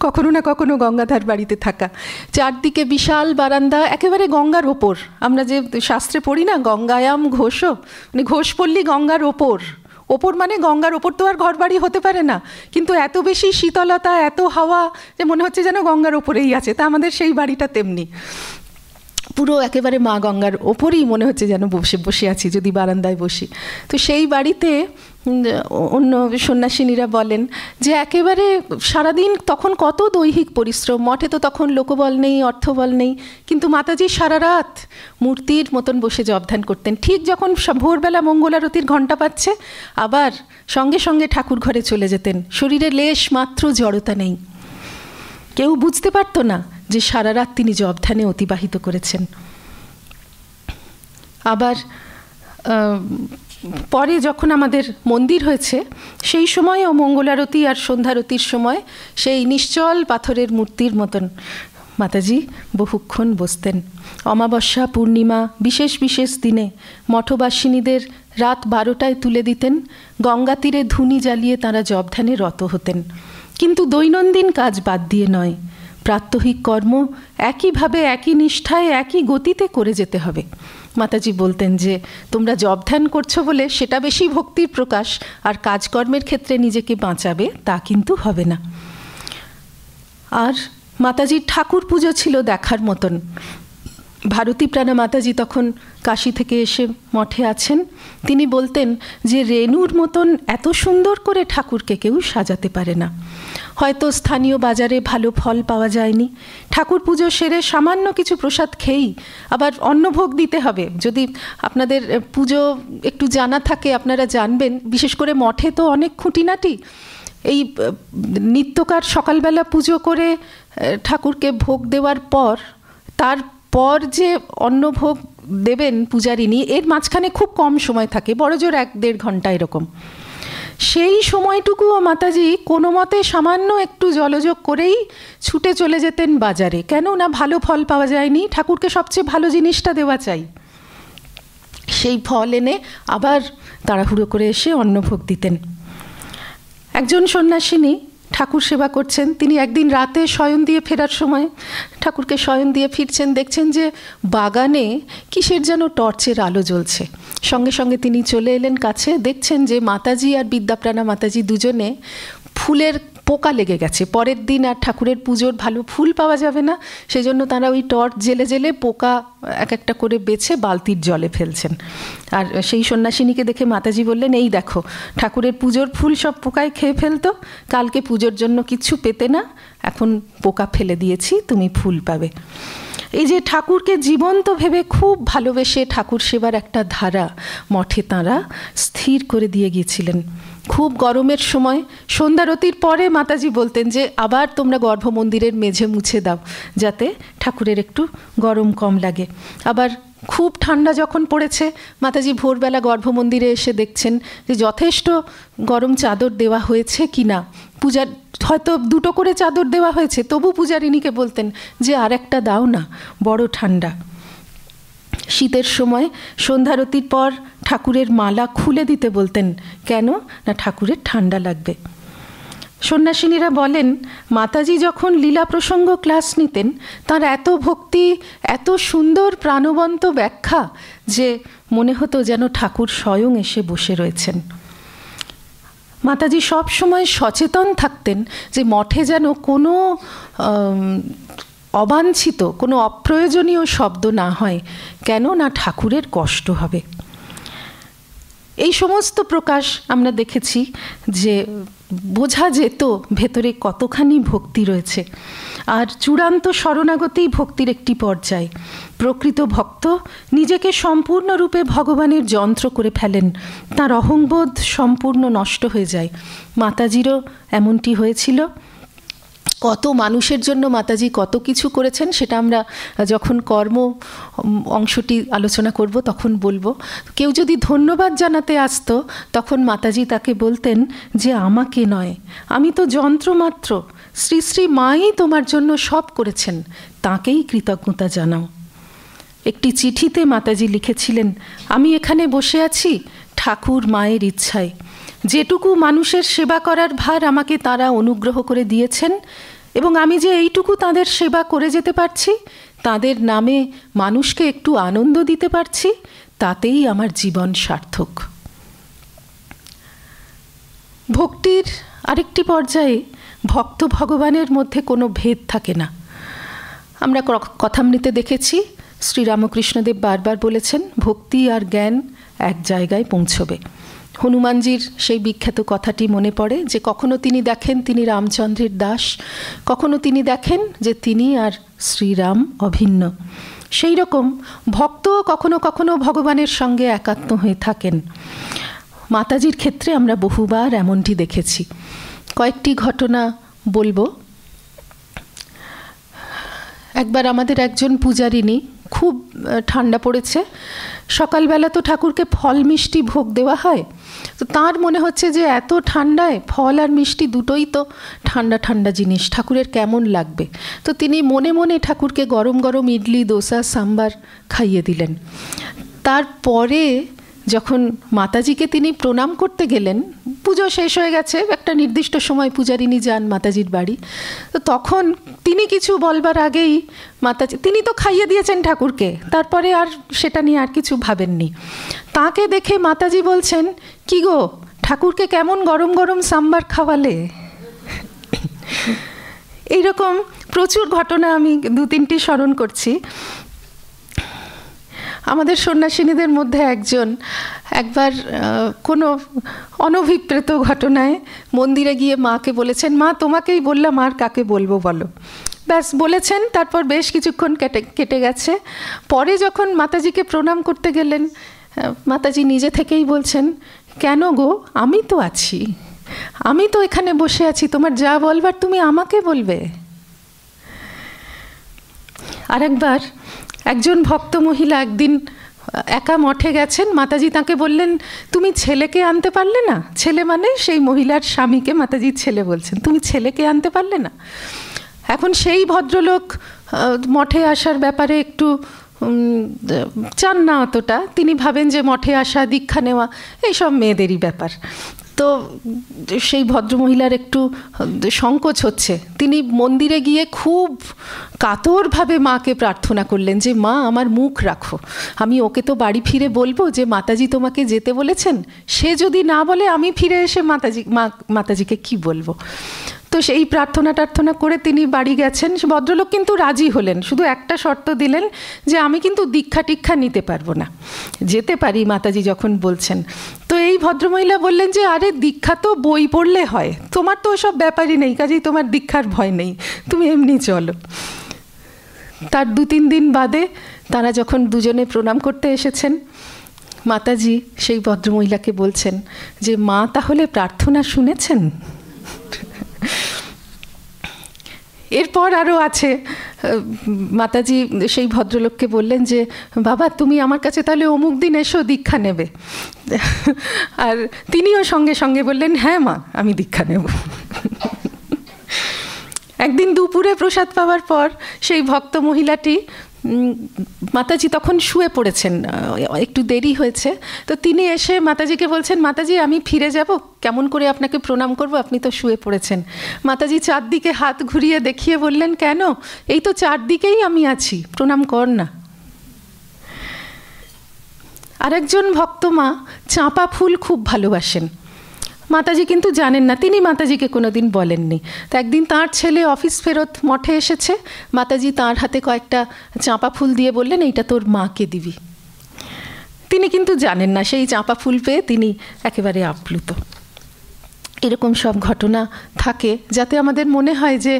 কখনো না কখনো গঙ্গাধার বাড়িতে থাকা। চারদিকে বিশাল বারান্দা, একেবারে গঙ্গার ওপর। আমরা যে শাস্ত্রে পড়ি না, গঙ্গায়াম ঘোষও, মানে ঘোষ পল্লী গঙ্গার ওপর। ওপর মানে গঙ্গার ওপর তো আর ঘরবাড়ি হতে পারে না, কিন্তু এত বেশি শীতলতা, এত হাওয়া যে মনে হচ্ছে যেন গঙ্গার ওপরেই আছে। তা আমাদের সেই বাড়িটা তেমনি, পুরো একেবারে মা গঙ্গার ওপরেই মনে হচ্ছে যেন বসে আছি যদি বারান্দায় বসি। তো সেই বাড়িতে অন্য সন্ন্যাসিনীরা বলেন যে একেবারে সারাদিন তখন কত দৈহিক পরিশ্রম, মঠে তো তখন লোকবল নেই, অর্থবল নেই, কিন্তু মাতাজি সারা রাত মূর্তির মতন বসে জপ ধ্যান করতেন। ঠিক যখন ভোরবেলা মঙ্গলারতির ঘণ্টা পাচ্ছে, আবার সঙ্গে সঙ্গে ঠাকুর ঘরে চলে যেতেন। শরীরে লেশ মাত্র জড়তা নেই, কেউ বুঝতে পারতো না যে সারা রাত তিনি জপ ধ্যানে অতিবাহিত করেছেন। আবার পরে যখন আমাদের মন্দির হয়েছে, সেই সময়ও মঙ্গলারতি আর সন্ধ্যারতির সময় সেই নিশ্চল পাথরের মূর্তির মতন মাতাজি বহুক্ষণ বসতেন। অমাবস্যা, পূর্ণিমা, বিশেষ বিশেষ দিনে মঠবাসিনীদের রাত 12টায় তুলে দিতেন। গঙ্গা তীরে ধুনি জ্বালিয়ে তাঁরা জপ ধ্যানে রত হতেন, কিন্তু দৈনন্দিন কাজ বাদ দিয়ে নয়। প্রাত্যহিক কর্ম একইভাবে, একই নিষ্ঠায়, একই গতিতে করে যেতে হবে। মাতাজি বলতেন যে তোমরা জপ ধ্যান করছো বলে সেটা বেশি ভক্তির প্রকাশ, আর কাজকর্মের ক্ষেত্রে নিজেকে বাঁচাবে তা কিন্তু হবে না। আর মাতাজির ঠাকুর পুজো ছিল দেখার মতন। ভারতী প্রাণা মাতাজি তখন কাশী থেকে এসে মঠে আছেন। তিনি বলতেন যে রেণুর মতন এত সুন্দর করে ঠাকুরকে কেউ সাজাতে পারে না। হয়তো স্থানীয় বাজারে ভালো ফল পাওয়া যায়নি, ঠাকুর পুজো সেরে সামান্য কিছু প্রসাদ খেয়েই আবার অন্নভোগ দিতে হবে। যদি আপনাদের পুজো একটু জানা থাকে আপনারা জানবেন, বিশেষ করে মঠে তো অনেক খুঁটিনাটি। এই নিত্যকার সকালবেলা পুজো করে ঠাকুরকে ভোগ দেওয়ার পর, তারপর যে অন্নভোগ দেবেন পূজারিনী, এর মাঝখানে খুব কম সময় থাকে, বড়জোর 1-1.5 ঘন্টা এরকম। সেই সময়টুকুও মাতাজি কোনো মতে সামান্য একটু জলযোগ করেই ছুটে চলে যেতেন বাজারে। কেন না ভালো ফল পাওয়া যায়নি, ঠাকুরকে সবচেয়ে ভালো জিনিসটা দেওয়া চাই। সেই ফল এনে আবার তাড়াহুড়ো করে এসে অন্নভোগ দিতেন। একজন সন্ন্যাসিনী ঠাকুর সেবা করছেন, তিনি একদিন রাতে শয়ন দিয়ে ফেরার সময় ঠাকুরকে শয়ন দিয়ে ফিরছেন, দেখছেন যে বাগানে কিসের যেন টর্চের আলো জ্বলছে। সঙ্গে সঙ্গে তিনি চলে এলেন কাছে, দেখছেন যে মাতাজি আর বিদ্যাপ্রাণা মাতাজি দুজনে ফুলের পোকা লেগে গেছে। পরের দিন আর ঠাকুরের পুজোর ভালো ফুল পাওয়া যাবে না, সেজন্য তারা ওই টর্চ জেলে জেলে পোকা এক একটা করে বেছে বালতির জলে ফেলছেন। আর সেই সন্ন্যাসিনীকে দেখে মাতাজি বললেন, এই দেখো ঠাকুরের পুজোর ফুল সব পোকায় খেয়ে ফেলতো, কালকে পুজোর জন্য কিছু পেতে না, এখন পোকা ফেলে দিয়েছি, তুমি ফুল পাবে। এই যে ঠাকুরকে জীবন্ত ভেবে খুব ভালোবেসে ঠাকুর সেবার একটা ধারা মঠে তাঁরা স্থির করে দিয়ে গিয়েছিলেন। খুব গরমের সময় সন্ধ্যারতির পরে মাতাজি বলতেন যে আবার তোমরা গর্ভমন্দিরের মেঝে মুছে দাও, যাতে ঠাকুরের একটু গরম কম লাগে। আবার খুব ঠান্ডা যখন পড়েছে, মাতাজি ভোরবেলা গর্ভমন্দিরে এসে দেখছেন যে যথেষ্ট গরম চাদর দেওয়া হয়েছে কি না। পূজার হয়তো 2টো করে চাদর দেওয়া হয়েছে, তবু পূজারিনীকে বলতেন যে আর একটা দাও না, বড় ঠান্ডা। শীতের সময় সন্ধ্যারতির পর ঠাকুরের মালা খুলে দিতে বলতেন, কেন না ঠাকুরের ঠান্ডা লাগবে। সন্ন্যাসিনীরা বলেন মাতাজি যখন লীলা প্রসঙ্গ ক্লাস নিতেন, তার এত ভক্তি, এত সুন্দর প্রাণবন্ত ব্যাখ্যা যে মনে হতো যেন ঠাকুর স্বয়ং এসে বসে রয়েছেন। মাতাজি সব সময় সচেতন থাকতেন যে মঠে যেন কোনো অবাঞ্ছিত, কোনো অপ্রয়োজনীয় শব্দ না হয়, কেন না ঠাকুরের কষ্ট হবে। এই সমস্ত প্রকাশ আমরা দেখেছি যে বোঝা যেত ভেতরে কতখানি ভক্তি রয়েছে। আর চূড়ান্ত শরণাগতিই ভক্তির একটি পর্যায়। প্রকৃত ভক্ত নিজেকে সম্পূর্ণরূপে ভগবানের যন্ত্র করে ফেলেন, তার অহংবোধ সম্পূর্ণ নষ্ট হয়ে যায়। মাতাজিরও এমনটি হয়েছিল। কত মানুষের জন্য মাতাজি কত কিছু করেছেন সেটা আমরা যখন কর্ম অংশটি আলোচনা করব তখন বলবো। কেউ যদি ধন্যবাদ জানাতে আসতো তখন মাতাজি তাকে বলতেন যে আমাকে নয়, আমি তো যন্ত্র মাত্র, শ্রী শ্রী মাই তোমার জন্য সব করেছেন, তাকেই কৃতজ্ঞতা জানাও। একটি চিঠিতে মাতাজি লিখেছিলেন, আমি এখানে বসে আছি ঠাকুর মায়ের ইচ্ছায়। যেটুকু মানুষের সেবা করার ভার আমাকে তারা অনুগ্রহ করে দিয়েছেন এবং আমি যে এইটুকু তাদের সেবা করে যেতে পারছি, তাদের নামে মানুষকে একটু আনন্দ দিতে পারছি, তাতেই আমার জীবন সার্থক। ভক্তির আরেকটি পর্যায়ে ভক্ত ভগবানের মধ্যে কোনো ভেদ থাকে না। আমরা কথামৃতে দেখেছি শ্রীরামকৃষ্ণদেব বারবার বলেছেন ভক্তি আর জ্ঞান এক জায়গায় পৌঁছবে। হনুমানজির সেই বিখ্যাত কথাটি মনে পড়ে যে কখনো তিনি দেখেন তিনি রামচন্দ্রের দাস, কখনো তিনি দেখেন যে তিনি আর শ্রীরাম অভিন্ন। সেই রকম ভক্ত কখনো কখনো ভগবানের সঙ্গে একাত্ম হয়ে থাকেন। মাতাজির ক্ষেত্রে আমরা বহুবার এমনটি দেখেছি। কয়েকটি ঘটনা বলবো। একবার আমাদের একজন পূজারিনী, খুব ঠান্ডা পড়েছে, সকালবেলা তো ঠাকুরকে ফল মিষ্টি ভোগ দেওয়া হয়, তো তার মনে হচ্ছে যে এত ঠান্ডায় ফল আর মিষ্টি দুটোই তো ঠান্ডা ঠান্ডা জিনিস, ঠাকুরের কেমন লাগবে। তো তিনি মনে মনে ঠাকুরকে গরম গরম ইডলি, দোসা, সাম্বার খাইয়ে দিলেন। তারপরে যখন মাতাজিকে তিনি প্রণাম করতে গেলেন, পুজো শেষ হয়ে গেছে, একটা নির্দিষ্ট সময় পূজারিনী যান মাতাজির বাড়ি, তো তখন তিনি কিছু বলবার আগেই মাতাজি, তিনি তো খাইয়ে দিয়েছেন ঠাকুরকে, তারপরে আর সেটা নিয়ে আর কিছু ভাবেননি। তাকে দেখে মাতাজি বলছেন, কি গো ঠাকুরকে কেমন গরম গরম সাম্বার খাওয়ালে। এইরকম প্রচুর ঘটনা আমি দু তিনটি স্মরণ করছি। আমাদের সন্ন্যাসিনীদের মধ্যে একজন একবার কোনো অনভিপ্রেত ঘটনায় মন্দিরে গিয়ে মাকে বলেছেন, মা তোমাকেই বললাম আর কাকে বলবো বলো। ব্যাস বলেছেন, তারপর বেশ কিছুক্ষণ কেটে গেছে। পরে যখন মাতাজিকে প্রণাম করতে গেলেন, মাতাজি নিজে থেকেই বলছেন, কেন গো, আমি তো আছি, আমি তো এখানে বসে আছি, তোমার যা বলবার তুমি আমাকে বলবে। আরেকবার একজন ভক্ত মহিলা একদিন একা মঠে গেছেন, মাতাজি তাকে বললেন, তুমি ছেলেকে আনতে পারলে না? ছেলে মানে সেই মহিলার স্বামীকে মাতাজির ছেলে বলছেন, তুমি ছেলেকে আনতে পারলে না? এখন সেই ভদ্রলোক মঠে আসার ব্যাপারে একটু চান না অতটা, তিনি ভাবেন যে মঠে আসা, দীক্ষা নেওয়া এইসব মেয়েদেরই ব্যাপার। তো সেই ভদ্রমহিলার একটু সংকোচ হচ্ছে। তিনি মন্দিরে গিয়ে খুব কাতরভাবে মাকে প্রার্থনা করলেন যে মা আমার মুখ রাখো, আমি ওকে তো বাড়ি ফিরে বলবো যে মাতাজি তোমাকে যেতে বলেছেন, সে যদি না বলে আমি ফিরে এসে মাতাজিকে কি বলবো। তো সেই প্রার্থনা করে তিনি বাড়ি গেছেন। ভদ্রলোক কিন্তু রাজি হলেন, শুধু একটা শর্ত দিলেন যে আমি কিন্তু দীক্ষা টিক্ষা নিতে পারবো না, যেতে পারি মাতাজি যখন বলছেন। তো এই ভদ্রমহিলা বললেন যে আরে দীক্ষা তো বই পড়লে হয়, তোমার তো ওসব ব্যাপারই নেই, কাজেই তোমার দীক্ষার ভয় নেই, তুমি এমনি চলো। তার 2-3 দিন বাদে তারা যখন দুজনে প্রণাম করতে এসেছেন, মাতাজি সেই ভদ্রমহিলাকে বলছেন যে মা তাহলে প্রার্থনা শুনেছেন? এরপর আরও আছে, মাতাজি সেই ভদ্রলোককে বললেন যে বাবা তুমি আমার কাছে তাহলে অমুক দিন এসো, দীক্ষা নেবে। আর তিনিও সঙ্গে সঙ্গে বললেন হ্যাঁ মা আমি দীক্ষা নেব। একদিন দুপুরে প্রসাদ পাওয়ার পর সেই ভক্ত মহিলাটি, মাতাজি তখন শুয়ে পড়েছেন, একটু দেরি হয়েছে, তো তিনি এসে মাতাজিকে বলছেন মাতাজি আমি ফিরে যাব, কেমন করে আপনাকে প্রণাম করব, আপনি তো শুয়ে পড়েছেন। মাতাজি চারদিকে হাত ঘুরিয়ে দেখিয়ে বললেন কেন, এই তো চারদিকেই আমি আছি, প্রণাম কর না। আরেকজন ভক্ত মা চাঁপা ফুল খুব ভালোবাসেন, মাতাজি কিন্তু জানেন না, তিনি মাতাজিকে কোনোদিন বলেননি। তো একদিন তাঁর ছেলে অফিস ফেরত মঠে এসেছে, মাতাজি তাঁর হাতে কয়েকটা চাঁপা ফুল দিয়ে বললেন এইটা তোর মাকে দিবি। তিনি কিন্তু জানেন না, সেই চাঁপা ফুল পেয়ে তিনি একেবারে আপ্লুত। এরকম সব ঘটনা থাকে যাতে আমাদের মনে হয় যে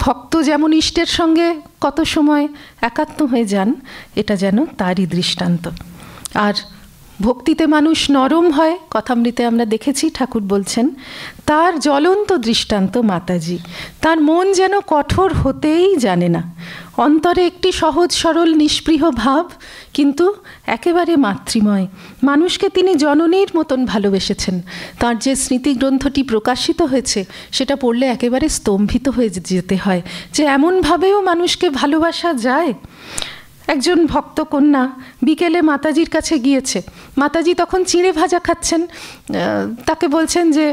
ভক্ত যেমন ইষ্টের সঙ্গে কত সময় একাত্ম হয়ে যান, এটা যেন তারই দৃষ্টান্ত। আর ভক্তিতে মানুষ নরম হয়, কথামৃতে আমরা দেখেছি ঠাকুর বলছেন, তার জ্বলন্ত দৃষ্টান্ত মাতাজি। তার মন যেন কঠোর হতেই জানে না, অন্তরে একটি সহজ সরল নিষ্পৃহ ভাব, কিন্তু একেবারে মাতৃময়। মানুষকে তিনি জননীর মতন ভালোবেসেছেন। তার যে স্মৃতিগ্রন্থটি প্রকাশিত হয়েছে সেটা পড়লে একেবারে স্তম্ভিত হয়ে যেতে হয় যে এমনভাবেও মানুষকে ভালোবাসা যায়। একজন ভক্ত কন্যা বিকেলে মাতাজির কাছে গিয়েছে, মাতাজি তখন চিঁড়ে ভাজা খাচ্ছেন, তাকে বলছেন যে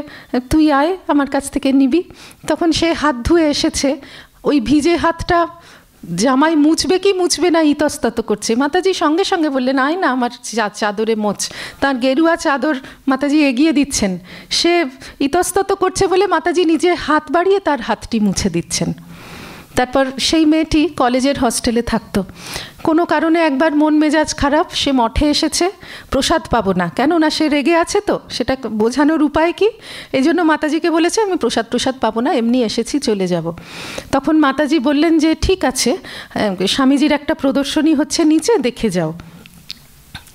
তুই আয় আমার কাছ থেকে নিবি। তখন সে হাত ধুয়ে এসেছে, ওই ভিজে হাতটা জামাই মুছবে কি মুছবে না ইতস্তত করছে। মাতাজি সঙ্গে সঙ্গে বললেন আয় না আমার চাদরে মোছ। তার গেরুয়া চাদর মাতাজি এগিয়ে দিচ্ছেন, সে ইতস্তত করছে বলে মাতাজি নিজে হাত বাড়িয়ে তার হাতটি মুছে দিচ্ছেন। তারপর সেই মেয়েটি কলেজের হস্টেলে থাকতো, কোনো কারণে একবার মন মেজাজ খারাপ, সে মঠে এসেছে, প্রসাদ পাবো না, কেননা সে রেগে আছে তো, সেটা বোঝানোর উপায় কি? এই জন্য মাতাজিকে বলেছে আমি প্রসাদ পাবো না, এমনি এসেছি, চলে যাব। তখন মাতাজি বললেন যে ঠিক আছে, স্বামীজির একটা প্রদর্শনী হচ্ছে নিচে, দেখে যাও।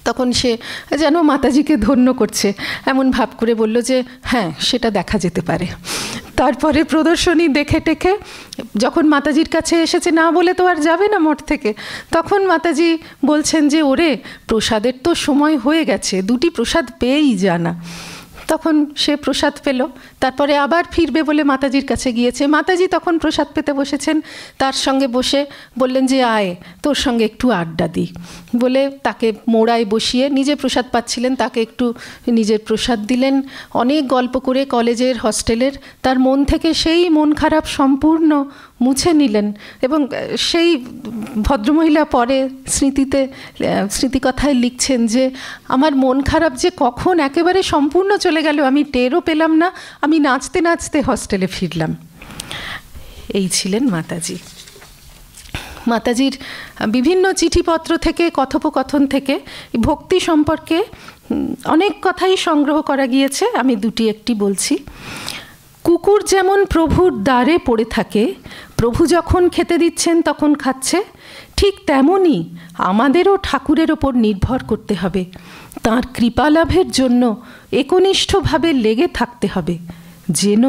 তখন সে যেন মাতাজিকে ধন্য করছে এমন ভাব করে বলল যে হ্যাঁ সেটা দেখা যেতে পারে। তারপরে প্রদর্শনী দেখে টেকে যখন মাতাজির কাছে এসেছে, না বলে তো আর যাবে না মঠ থেকে, তখন মাতাজি বলছেন যে ওরে প্রসাদের তো সময় হয়ে গেছে, দুটি প্রসাদ পেয়েই জানা। তখন সে প্রসাদ পেল, তারপরে আবার ফিরবে বলে মাতাজির কাছে গিয়েছে। মাতাজি তখন প্রসাদ পেতে বসেছেন, তার সঙ্গে বসে বললেন যে আয় তোর সঙ্গে একটু আড্ডা দিই বলে তাকে মোড়ায় বসিয়ে, নিজে প্রসাদ পাচ্ছিলেন, তাকে একটু নিজের প্রসাদ দিলেন। অনেক গল্প করে কলেজের হস্টেলের তার মন থেকে সেই মন খারাপ সম্পূর্ণ মুছে নিলেন। এবং সেই ভদ্রমহিলা পরে স্মৃতিকথায় লিখছেন যে আমার মন খারাপ যে কখন একেবারে সম্পূর্ণ চলে গেল আমি টেরও পেলাম না, আমি নাচতে নাচতে হস্টেলে ফিরলাম। এই ছিলেন মাতাজি। মাতাজির বিভিন্ন চিঠিপত্র থেকে, কথোপকথন থেকে ভক্তি সম্পর্কে অনেক কথাই সংগ্রহ করা গিয়েছে, আমি দুটি একটি বলছি। কুকুর যেমন প্রভুর দ্বারে পড়ে থাকে, প্রভু যখন খেতে দিচ্ছেন তখন খাচ্ছে, ঠিক তেমনই আমাদেরও ঠাকুরের ওপর নির্ভর করতে হবে, তাঁর কৃপালাভের জন্য একনিষ্ঠভাবে লেগে থাকতে হবে, যেন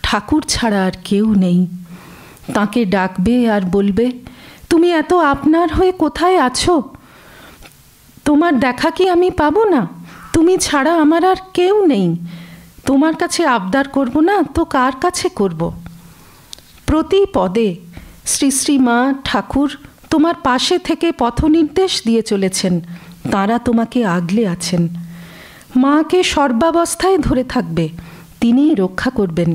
ঠাকুর ছাড়া আর কেউ নেই। তাঁকে ডাকবে আর বলবে তুমি এত আপনার হয়ে কোথায় আছো, তোমার দেখা কি আমি পাবো না? তুমি ছাড়া আমার আর কেউ নেই, তোমার কাছে আবদার করব না তো কার কাছে করব? প্রতি পদে শ্রী শ্রী মা ঠাকুর তোমার পাশে থেকে পথনির্দেশ দিয়ে চলেছেন, তাঁরা তোমাকে আগলে আছেন। মাকে সর্বাবস্থায় ধরে থাকবে, তিনিই রক্ষা করবেন।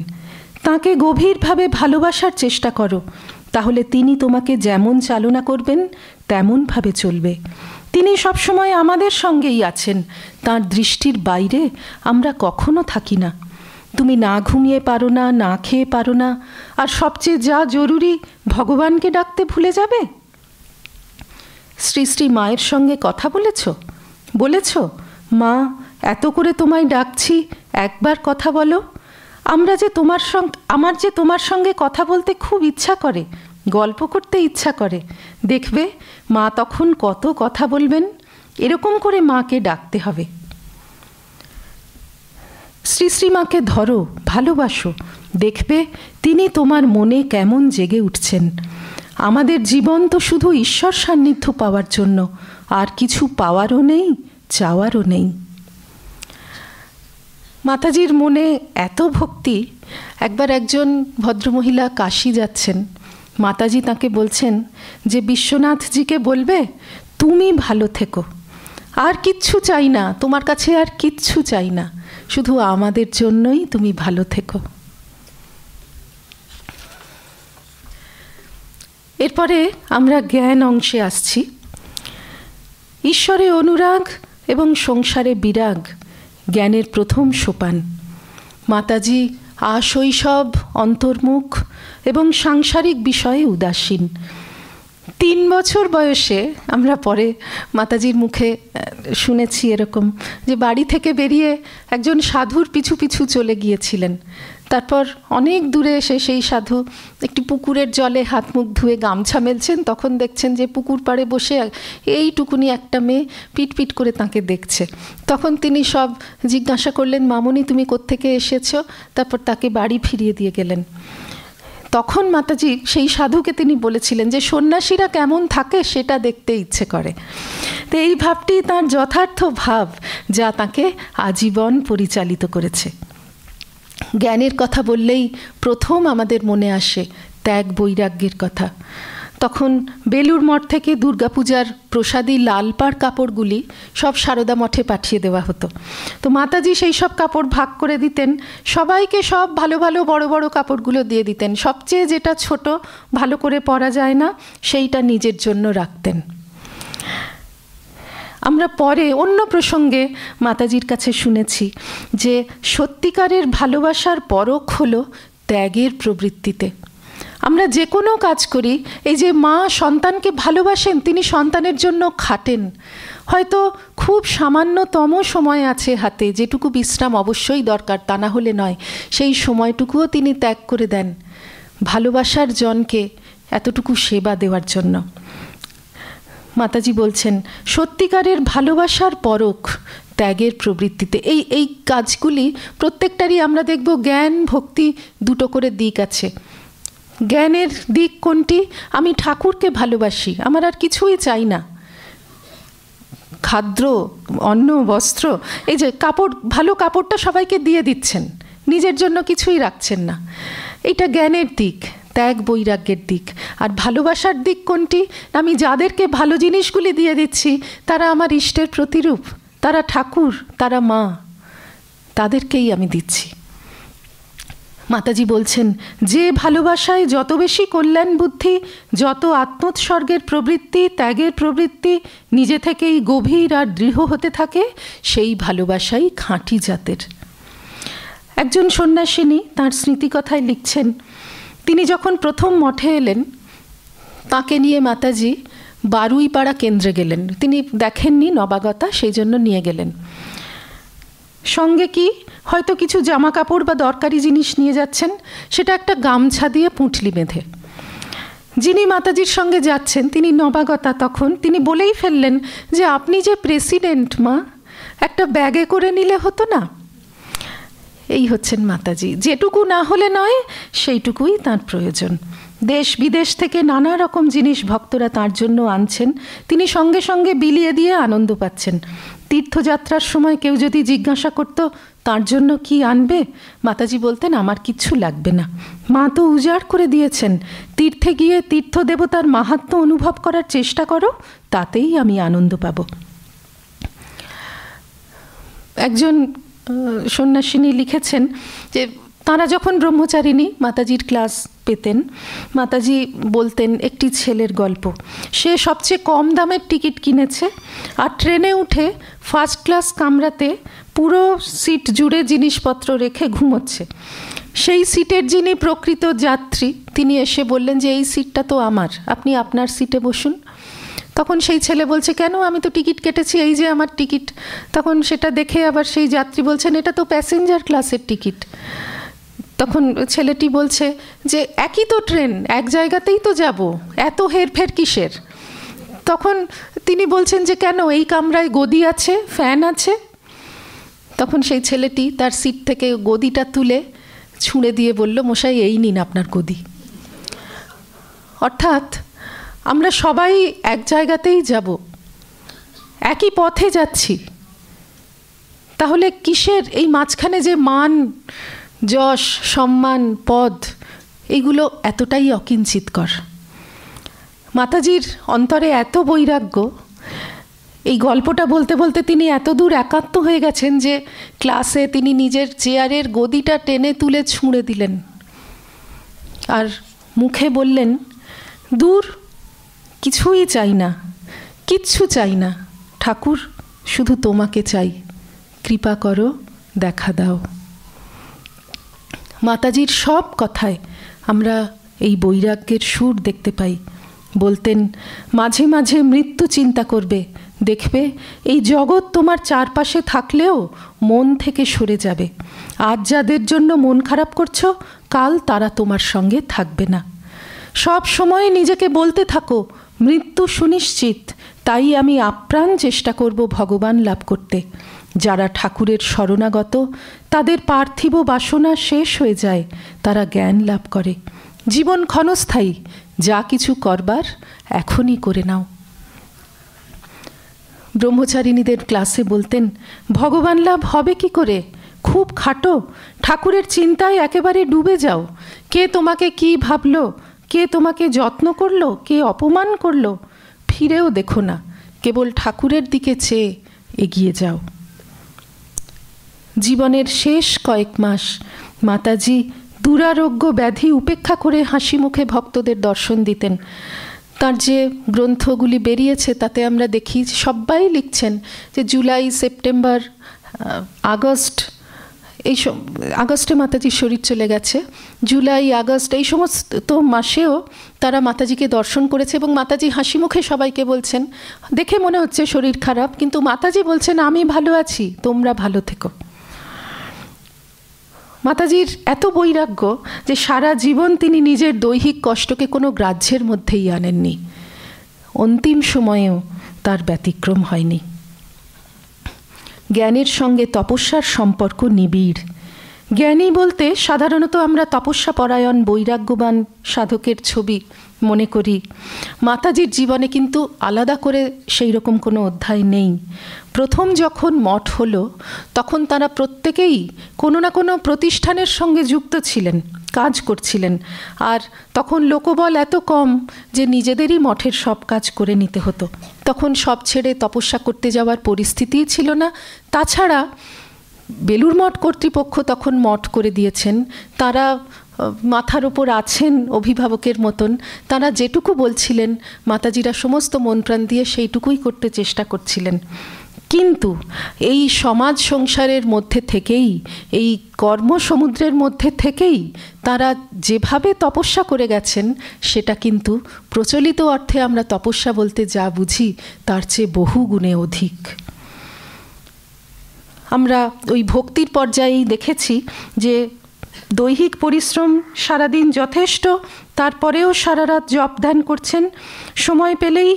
তাকে গভীরভাবে ভালোবাসার চেষ্টা করো, তাহলে তিনি তোমাকে যেমন চালনা করবেন তেমনভাবে চলবে। তিনি সবসময় আমাদের সঙ্গেই আছেন, তাঁর দৃষ্টির বাইরে আমরা কখনো থাকি না। তুমি না ঘুমিয়ে পারো না, না খেয়ে পারো না, আর সবচেয়ে যা জরুরি ভগবানকে ডাকতে ভুলে যাবে। শ্রী শ্রী মায়ের সঙ্গে কথা বলেছ মা এত করে তোমায় ডাকছি, একবার কথা বলো। আমার যে তোমার সঙ্গে কথা বলতে খুব ইচ্ছা করে, গল্প করতে ইচ্ছা করে, দেখবে মা তখন কত কথা বলবেন। এরকম করে মাকে ডাকতে হবে। শ্রী শ্রী মাকে ধরো, ভালোবাসো, দেখবে তিনি তোমার মনে কেমন জেগে উঠছেন। আমাদের জীবন তো শুধু ঈশ্বর সান্নিধ্য পাওয়ার জন্য, আর কিছু পাওয়ারও নেই, চাওয়ারও নেই। মাতাজির মনে এত ভক্তি, একবার একজন ভদ্রমহিলা কাশী যাচ্ছেন, মাতাজি তাকে বলছেন যে বিশ্বনাথজিকে বলবে তুমি ভালো থেকো, আর কিচ্ছু চাই না তোমার কাছে, আর কিচ্ছু চাই না, শুধু আমাদের জন্যই তুমি ভালো থেকো। এরপরে আমরা জ্ঞান অংশে আসছি। ঈশ্বরে অনুরাগ এবং সংসারে বিরাগ জ্ঞানের প্রথম সোপান। মাতাজি আশৈশব, অন্তর্মুখ এবং সাংসারিক বিষয়ে উদাসীন। 3 বছর বয়সে আমরা পরে মাতাজির মুখে শুনেছি এরকম যে বাড়ি থেকে বেরিয়ে একজন সাধুর পিছু পিছু চলে গিয়েছিলেন। তারপর অনেক দূরে এসে সেই সাধু একটি পুকুরের জলে হাত মুখ ধুয়ে গামছা মেলছেন, তখন দেখছেন যে পুকুর পাড়ে বসে এইটুকুনি একটা মেয়ে পিট পিট করে তাকে দেখছে। তখন তিনি সব জিজ্ঞাসা করলেন, মামনি তুমি কোত্থেকে এসেছো? তারপর তাকে বাড়ি ফিরিয়ে দিয়ে গেলেন। তখন মাতাজি সেই সাধুকে তিনি বলেছিলেন যে সন্ন্যাসীরা কেমন থাকে সেটা দেখতে ইচ্ছে করে। তো এই ভাবটি তার যথার্থ ভাব, যা তাকে আজীবন পরিচালিত করেছে। জ্ঞানের কথা বললেই প্রথম আমাদের মনে আসে ত্যাগ বৈরাগ্যের কথা। তখন বেলুর মঠ থেকে দুর্গাপূজার প্রসাদী লাল পাড় কাপড়গুলি সব সারদা মঠে পাঠিয়ে দেওয়া হতো। তো মাতাজি সেই সব কাপড় ভাগ করে দিতেন, সবাইকে সব ভালো ভালো বড় বড় কাপড়গুলো দিয়ে দিতেন। সবচেয়ে যেটা ছোট, ভালো করে পরা যায় না, সেইটা নিজের জন্য রাখতেন। আমরা পরে অন্য প্রসঙ্গে মাতাজির কাছে শুনেছি যে সত্যিকারের ভালোবাসার পরখ হলো ত্যাগের প্রবৃত্তিতে। আমরা যে কোনো কাজ করি, এই যে মা সন্তানকে ভালোবাসেন, তিনি সন্তানের জন্য খাটেন। হয়তো খুব সামান্যতম সময় আছে হাতে, যেটুকু বিশ্রাম অবশ্যই দরকার, তা না হলে নয়, সেই সময়টুকুও তিনি ত্যাগ করে দেন ভালোবাসার জনকে এতটুকু সেবা দেওয়ার জন্য। মাতাজি বলছেন সত্যিকারের ভালোবাসার পরখ ত্যাগের প্রবৃত্তিতে। এই কাজগুলি প্রত্যেকটারই আমরা দেখব জ্ঞান ভক্তি দুটো করে দিক আছে। জ্ঞানের দিক কোনটি? আমি ঠাকুরকে ভালোবাসি, আমার আর কিছুই চাই না। খাদ্য, অন্ন, বস্ত্র, এই যে কাপড়, ভালো কাপড়টা সবাইকে দিয়ে দিচ্ছেন, নিজের জন্য কিছুই রাখছেন না, এটা জ্ঞানের দিক, ত্যাগ বৈরাগ্যের দিক। আর ভালোবাসার দিক কোনটি? আমি যাদেরকে ভালো জিনিসগুলি দিয়ে দিচ্ছি তারা আমার ইষ্টের প্রতিরূপ, তারা ঠাকুর, তারা মা, তাদেরকেই আমি দিচ্ছি। মাতাজি বলছেন যে ভালোবাসায় যত বেশি কল্যাণ বুদ্ধি, যত আত্মোৎসর্গের প্রবৃত্তি, ত্যাগের প্রবৃত্তি নিজে থেকেই গভীর আর দৃঢ় হতে থাকে, সেই ভালোবাসাই খাঁটি জাতের। একজন সন্ন্যাসিনী তাঁর স্মৃতিকথায় লিখছেন, তিনি যখন প্রথম মঠে এলেন, তাকে নিয়ে মাতাজি বারুইপাড়া কেন্দ্রে গেলেন। তিনি দেখেননি নবাগতা, সেই জন্য নিয়ে গেলেন। সঙ্গে কি হয়তো কিছু জামা কাপড় বা দরকারি জিনিস নিয়ে যাচ্ছেন, সেটা একটা গামছা দিয়ে পুঁটলি বেঁধে। যিনি মাতাজির সঙ্গে যাচ্ছেন তিনি নবাগতা। তখন তিনি বলেই ফেললেন যে আপনি যে প্রেসিডেন্ট মা, একটা ব্যাগে করে নিলে হতো না? এই হচ্ছেন মাতাজি, যেটুকু না হলে নয় সেইটুকুই তাঁর প্রয়োজন। দেশ বিদেশ থেকে নানা রকম জিনিস ভক্তরা তাঁর জন্য আনছেন, তিনি সঙ্গে সঙ্গে বিলিয়ে দিয়ে আনন্দ পাচ্ছেন। তীর্থযাত্রার সময় কেউ যদি জিজ্ঞাসা করত তার জন্য কি আনবে, মাতাজি বলতেন আমার কিচ্ছু লাগবে না, মা তো উজাড় করে দিয়েছেন, তীর্থে গিয়ে তীর্থ দেবতার মাহাত্ম্য অনুভব করার চেষ্টা করো, তাতেই আমি আনন্দ পাব। একজন সন্ন্যাসিনী লিখেছেন যে তাঁরা যখন ব্রহ্মচারিণী মাতাজির ক্লাস পেতেন, মাতাজি বলতেন একটি ছেলের গল্প। সে সবচেয়ে কম দামের টিকিট কিনেছে আর ট্রেনে উঠে ফার্স্ট ক্লাস কামরাতে পুরো সিট জুড়ে জিনিসপত্র রেখে ঘুমোচ্ছে। সেই সিটের যিনি প্রকৃত যাত্রী তিনি এসে বললেন যে এই সিটটা তো আমার, আপনি আপনার সিটে বসুন। তখন সেই ছেলে বলছে কেন, আমি তো টিকিট কেটেছি, এই যে আমার টিকিট। তখন সেটা দেখে আবার সেই যাত্রী বলছেন এটা তো প্যাসেঞ্জার ক্লাসের টিকিট। তখন ছেলেটি বলছে যে একই তো ট্রেন, এক জায়গাতেই তো যাব, এত হেরফের কিসের? তখন তিনি বলছেন যে কেন, এই কামরায় গদি আছে, ফ্যান আছে। তখন সেই ছেলেটি তার সিট থেকে গদিটা তুলে ছুঁড়ে দিয়ে বলল মশাই এই নিন আপনার গদি। অর্থাৎ আমরা সবাই এক জায়গাতেই যাব, একই পথে যাচ্ছি, তাহলে কিসের এই মাঝখানে যে মান, যশ, সম্মান, পদ, এগুলো এতটাই অকিঞ্চিতকর। মাতাজির অন্তরে এত বৈরাগ্য, এই গল্পটা বলতে বলতে তিনি এত দূর একাত্ম হয়ে গেছেন যে ক্লাসে তিনি নিজের চেয়ারের গদিটা টেনে তুলে ছুঁড়ে দিলেন আর মুখে বললেন দূর, কিছুই চাই না, কিচ্ছু চাই না ঠাকুর, শুধু তোমাকে চাই, কৃপা করো, দেখা দাও। মাতাজির সব কথায় আমরা এই বৈরাগ্যের সুর দেখতে পাই, বলতেন, মাঝে মাঝে মৃত্যু চিন্তা করবে, দেখবে এই জগৎ তোমার চারপাশে থাকলেও মন থেকে সরে যাবে। আজ যাদের জন্য মন খারাপ করছো, কাল তারা তোমার সঙ্গে থাকবে না। সব সময় নিজেকে বলতে থাকো, মৃত্যু সুনিশ্চিত, তাই আমি আপ্রাণ চেষ্টা করব ভগবান লাভ করতে। যারা ঠাকুরের শরণাগত, তাদের পার্থিব বাসনা শেষ হয়ে যায়, তারা জ্ঞান লাভ করে। জীবন ক্ষণস্থায়ী, যা কিছু করবার এখনই করে নাও। ব্রহ্মচারিণীদের ক্লাসে বলতেন, ভগবান লাভ হবে কি করে? খুব খাটো, ঠাকুরের চিন্তায় একেবারে ডুবে যাও। কে তোমাকে কি ভাবলো, কে তোমাকে যত্ন করলো, কে অপমান করলো, ফিরেও দেখো না, কেবল ঠাকুরের দিকে চেয়ে এগিয়ে যাও। জীবনের শেষ কয়েক মাস মাতাজি দুরারোগ্য ব্যাধি উপেক্ষা করে হাসি মুখে ভক্তদের দর্শন দিতেন। তার যে গ্রন্থগুলি বেরিয়েছে তাতে আমরা দেখি সবাই লিখছেন যে জুলাই, সেপ্টেম্বর, আগস্ট, আগস্টে মাতাজির শরীর চলে গেছে। জুলাই, আগস্ট এই সমস্ত মাসেও তারা মাতাজিকে দর্শন করেছে এবং মাতাজি হাসি মুখে সবাইকে বলছেন, দেখে মনে হচ্ছে শরীর খারাপ, কিন্তু মাতাজি বলছেন আমি ভালো আছি, তোমরা ভালো থেকো। মাতাজির এত বৈরাগ্য যে সারা জীবন তিনি নিজের দৈহিক কষ্টকে কোনো গ্রাহ্যের মধ্যেই আনেননি। অন্তিম সময়েও তার ব্যতিক্রম হয়নি। জ্ঞানের সঙ্গে তপস্যার সম্পর্ক নিবিড়। জ্ঞানী বলতে সাধারণত আমরা তপস্যা পরায়ণ বৈরাগ্যবান সাধকের ছবি মনে করি। মাতাজির জীবনে কিন্তু আলাদা করে সেই রকম কোনো অধ্যায় নেই। প্রথম যখন মঠ হলো তখন তারা প্রত্যেকেই কোনো না কোনো প্রতিষ্ঠানের সঙ্গে যুক্ত ছিলেন, কাজ করছিলেন। আর তখন লোকবল এত কম যে নিজেদেরই মঠের সব কাজ করে নিতে হতো। তখন সব ছেড়ে তপস্যা করতে যাওয়ার পরিস্থিতিই ছিল না। তাছাড়া বেলুড় মঠ কর্তৃপক্ষ তখন মঠ করে দিয়েছেন, তারা মাথার ওপর আছেন অভিভাবকের মতন। তারা যেটুকু বলছিলেন মাতাজিরা সমস্ত মন প্রাণ দিয়ে সেইটুকুই করতে চেষ্টা করছিলেন। কিন্তু এই সমাজ সংসারের মধ্যে থেকেই, এই কর্মসমুদ্রের মধ্যে থেকেই তারা যেভাবে তপস্যা করে গেছেন সেটা কিন্তু প্রচলিত অর্থে আমরা তপস্যা বলতে যা বুঝি তার চেয়ে বহু গুণে অধিক। আমরা ওই ভক্তির পর্যায়েই দেখেছি যে দৈহিক পরিশ্রম সারাদিন যথেষ্ট, তারপরেও সারা রাত জপ ধ্যান করছেন। সময় পেলেই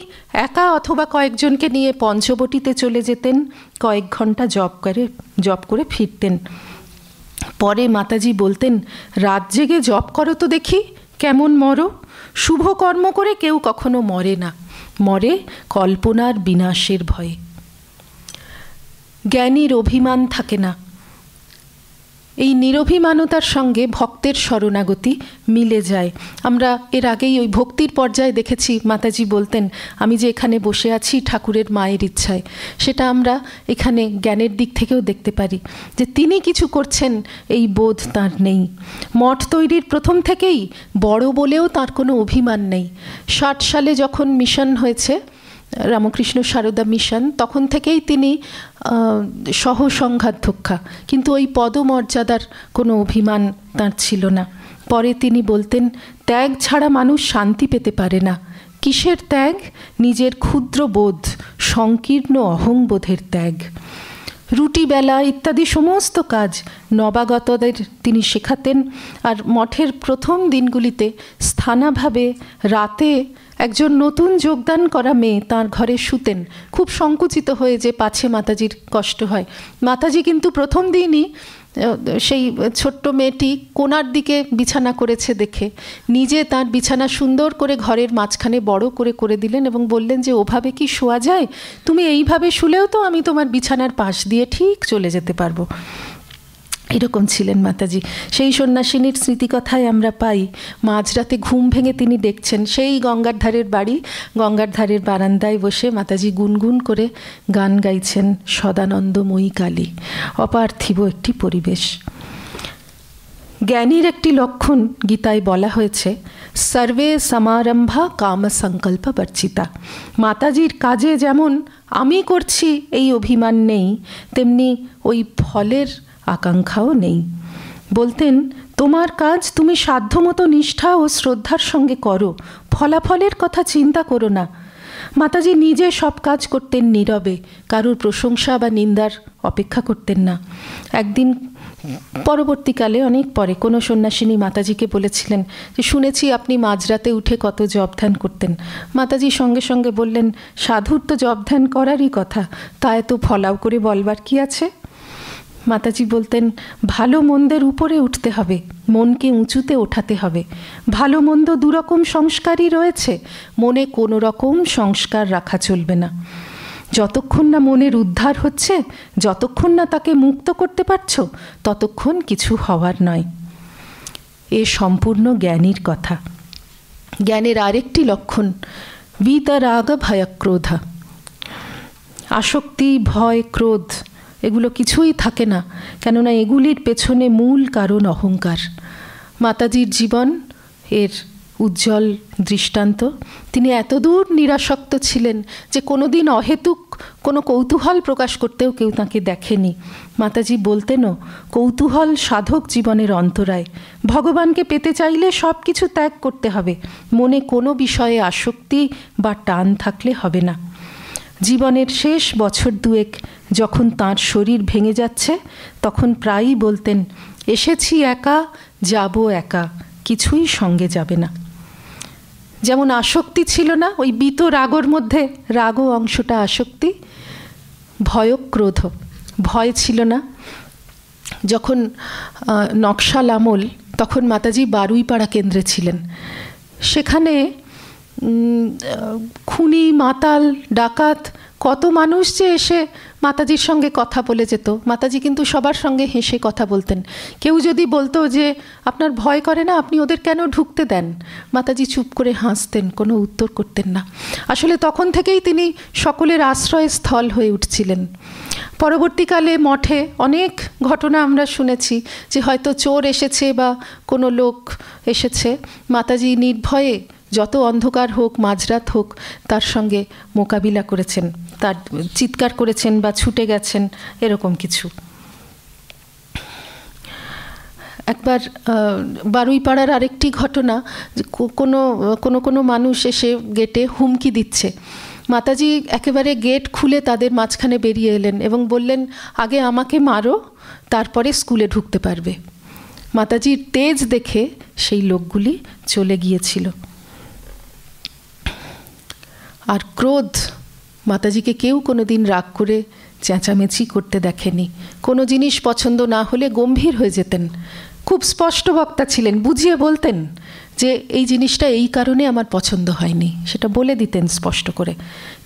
একা অথবা কয়েকজনকে নিয়ে পঞ্চবটিতে চলে যেতেন, কয়েক ঘন্টা জপ করে ফিরতেন। পরে মাতাজি বলতেন, রাত জেগে জপ করো তো দেখি, কেমন মরো। শুভ কর্ম করে কেউ কখনো মরে না, মরে কল্পনার বিনাশের ভয়ে। জ্ঞানীর অভিমান থাকে না। এই নিরভিমানতার সঙ্গে ভক্তের শরণাগতি মিলে যায়। আমরা এর আগেই ওই ভক্তির পর্যায়ে দেখেছি মাতাজি বলতেন, আমি যে এখানে বসে আছি ঠাকুরের মায়ের ইচ্ছায়। সেটা আমরা এখানে জ্ঞানের দিক থেকেও দেখতে পারি যে তিনি কিছু করছেন এই বোধ তাঁর নেই। মঠ তৈরির প্রথম থেকেই বড় বলেও তাঁর কোনো অভিমান নেই। 60 সালে যখন মিশন হয়েছে, রামকৃষ্ণ সারদা মিশন, তখন থেকেই তিনি সহসংঘাধ্যক্ষা, কিন্তু ওই পদমর্যাদার কোনো অভিমান তাঁর ছিল না। পরে তিনি বলতেন, ত্যাগ ছাড়া মানুষ শান্তি পেতে পারে না। কিসের ত্যাগ? নিজের ক্ষুদ্র বোধ, সংকীর্ণ অহংবোধের ত্যাগ। রুটি বেলা ইত্যাদি সমস্ত কাজ নবাগতদের তিনি শেখাতেন। আর মঠের প্রথম দিনগুলিতে স্থানাভাবে রাতে একজন নতুন যোগদান করা মেয়ে তাঁর ঘরে শুতেন, খুব সংকুচিত হয়ে যে পাছে মাতাজির কষ্ট হয়। মাতাজি কিন্তু প্রথম দিনই সেই ছোট্ট মেয়েটি কোণার দিকে বিছানা করেছে দেখে নিজে তার বিছানা সুন্দর করে ঘরের মাঝখানে বড় করে দিলেন এবং বললেন যে ওভাবে কি শোয়া যায়? তুমি এইভাবে শুলেও তো আমি তোমার বিছানার পাশ দিয়ে ঠিক চলে যেতে পারবো। এরকম ছিলেন মাতাজি। সেই সন্ন্যাসিনীর স্মৃতিকথায় আমরা পাই মাঝরাতে ঘুম ভেঙে তিনি দেখছেন সেই গঙ্গার ধারের বাড়ি, গঙ্গার ধারের বারান্দায় বসে মাতাজি গুনগুন করে গান গাইছেন, সদানন্দময়ী কালী। অপার্থিব একটি পরিবেশ। জ্ঞানীর একটি লক্ষণ গীতায় বলা হয়েছে, সর্বে সমারম্ভা কাম সংকল্প বর্জিতা। মাতাজির কাজে যেমন আমি করছি এই অভিমান নেই, তেমনি ওই ফলের আকাঙ্ক্ষাও নেই। বলতেন, তোমার কাজ তুমি সাধ্যমতো নিষ্ঠা ও শ্রদ্ধার সঙ্গে করো, ফলাফলের কথা চিন্তা করো না। মাতাজি নিজে সব কাজ করতেন নীরবে, কারোর প্রশংসা বা নিন্দার অপেক্ষা করতেন না। একদিন পরবর্তীকালে অনেক পরে কোনো সন্ন্যাসিনী মাতাজিকে বলেছিলেন যে শুনেছি আপনি মাঝরাতে উঠে কত জপ ধ্যান করতেন। মাতাজি সঙ্গে সঙ্গে বললেন, সাধুর তো জপ ধ্যান করারই কথা, তা এত ফলাও করে বলবার কি আছে? মাতাজি বলতেন, ভালো মন্দের উপরে উঠতে হবে, মনকে উঁচুতে ওঠাতে হবে। ভালো মন্দ দুরকম সংস্কারই রয়েছে, মনে কোনো রকম সংস্কার রাখা চলবে না। যতক্ষণ না মনের উদ্ধার হচ্ছে, যতক্ষণ না তাকে মুক্ত করতে পারছো, ততক্ষণ কিছু হওয়ার নয়। এ সম্পূর্ণ জ্ঞানীর কথা। জ্ঞানের আরেকটি লক্ষণ বিতরাগ ভয়ক্রোধা। আসক্তি, ভয়, ক্রোধ এগুলো কিছুই থাকে না, কেননা এগুলির পেছনে মূল কারণ অহংকার। মাতাজির জীবন এর উজ্জ্বল দৃষ্টান্ত। তিনি এতদূর নিরাসক্ত ছিলেন যে কোনোদিন অহেতুক কোনো কৌতূহল প্রকাশ করতেও কেউ তাঁকে দেখেনি। মাতাজি বলতেনও, কৌতূহল সাধক জীবনের অন্তরায়। ভগবানকে পেতে চাইলে সব কিছু ত্যাগ করতে হবে, মনে কোনো বিষয়ে আসক্তি বা টান থাকলে হবে না। জীবনের শেষ বছর দুয়েক যখন তাঁর শরীর ভেঙে যাচ্ছে, তখন প্রায়ই বলতেন, এসেছি একা, যাব একা, কিছুই সঙ্গে যাবে না। যেমন আসক্তি ছিল না, ওই বিত রাগর মধ্যে রাগও অংশটা আসক্তি। ভয়ক্রোধ, ভয় ছিল না। যখন নকশাল আমল, তখন মাতাজি বারুইপাড়া কেন্দ্রে ছিলেন। সেখানে খুনি, মাতাল, ডাকাত কত মানুষ যে এসে মাতাজির সঙ্গে কথা বলে যেত। মাতাজি কিন্তু সবার সঙ্গে হেসে কথা বলতেন। কেউ যদি বলতো যে আপনার ভয় করে না, আপনি ওদের কেন ঢুকতে দেন, মাতাজি চুপ করে হাসতেন, কোনো উত্তর করতেন না। আসলে তখন থেকেই তিনি সকলের আশ্রয়স্থল হয়ে উঠছিলেন। পরবর্তীকালে মঠে অনেক ঘটনা আমরা শুনেছি যে হয়তো চোর এসেছে বা কোনো লোক এসেছে, মাতাজি নির্ভয়ে যত অন্ধকার হোক, মাঝরাত হোক, তার সঙ্গে মোকাবিলা করেছেন, তার চিৎকার করেছেন বা ছুটে গেছেন, এরকম কিছু। একবার বারুইপাড়ার আরেকটি ঘটনা, কোনো মানুষ এসে গেটে হুমকি দিচ্ছে। মাতাজি একেবারে গেট খুলে তাদের মাঝখানে বেরিয়ে এলেন এবং বললেন, আগে আমাকে মারো, তারপরে স্কুলে ঢুকতে পারবে। মাতাজির তেজ দেখে সেই লোকগুলি চলে গিয়েছিল। আর ক্রোধ, মাতাজিকে কেউ কোনো দিন রাগ করে চেঁচামেচি করতে দেখেনি। কোনো জিনিস পছন্দ না হলে গম্ভীর হয়ে যেতেন। খুব স্পষ্ট বক্তা ছিলেন, বুঝিয়ে বলতেন যে এই জিনিসটা এই কারণে আমার পছন্দ হয়নি, সেটা বলে দিতেন স্পষ্ট করে।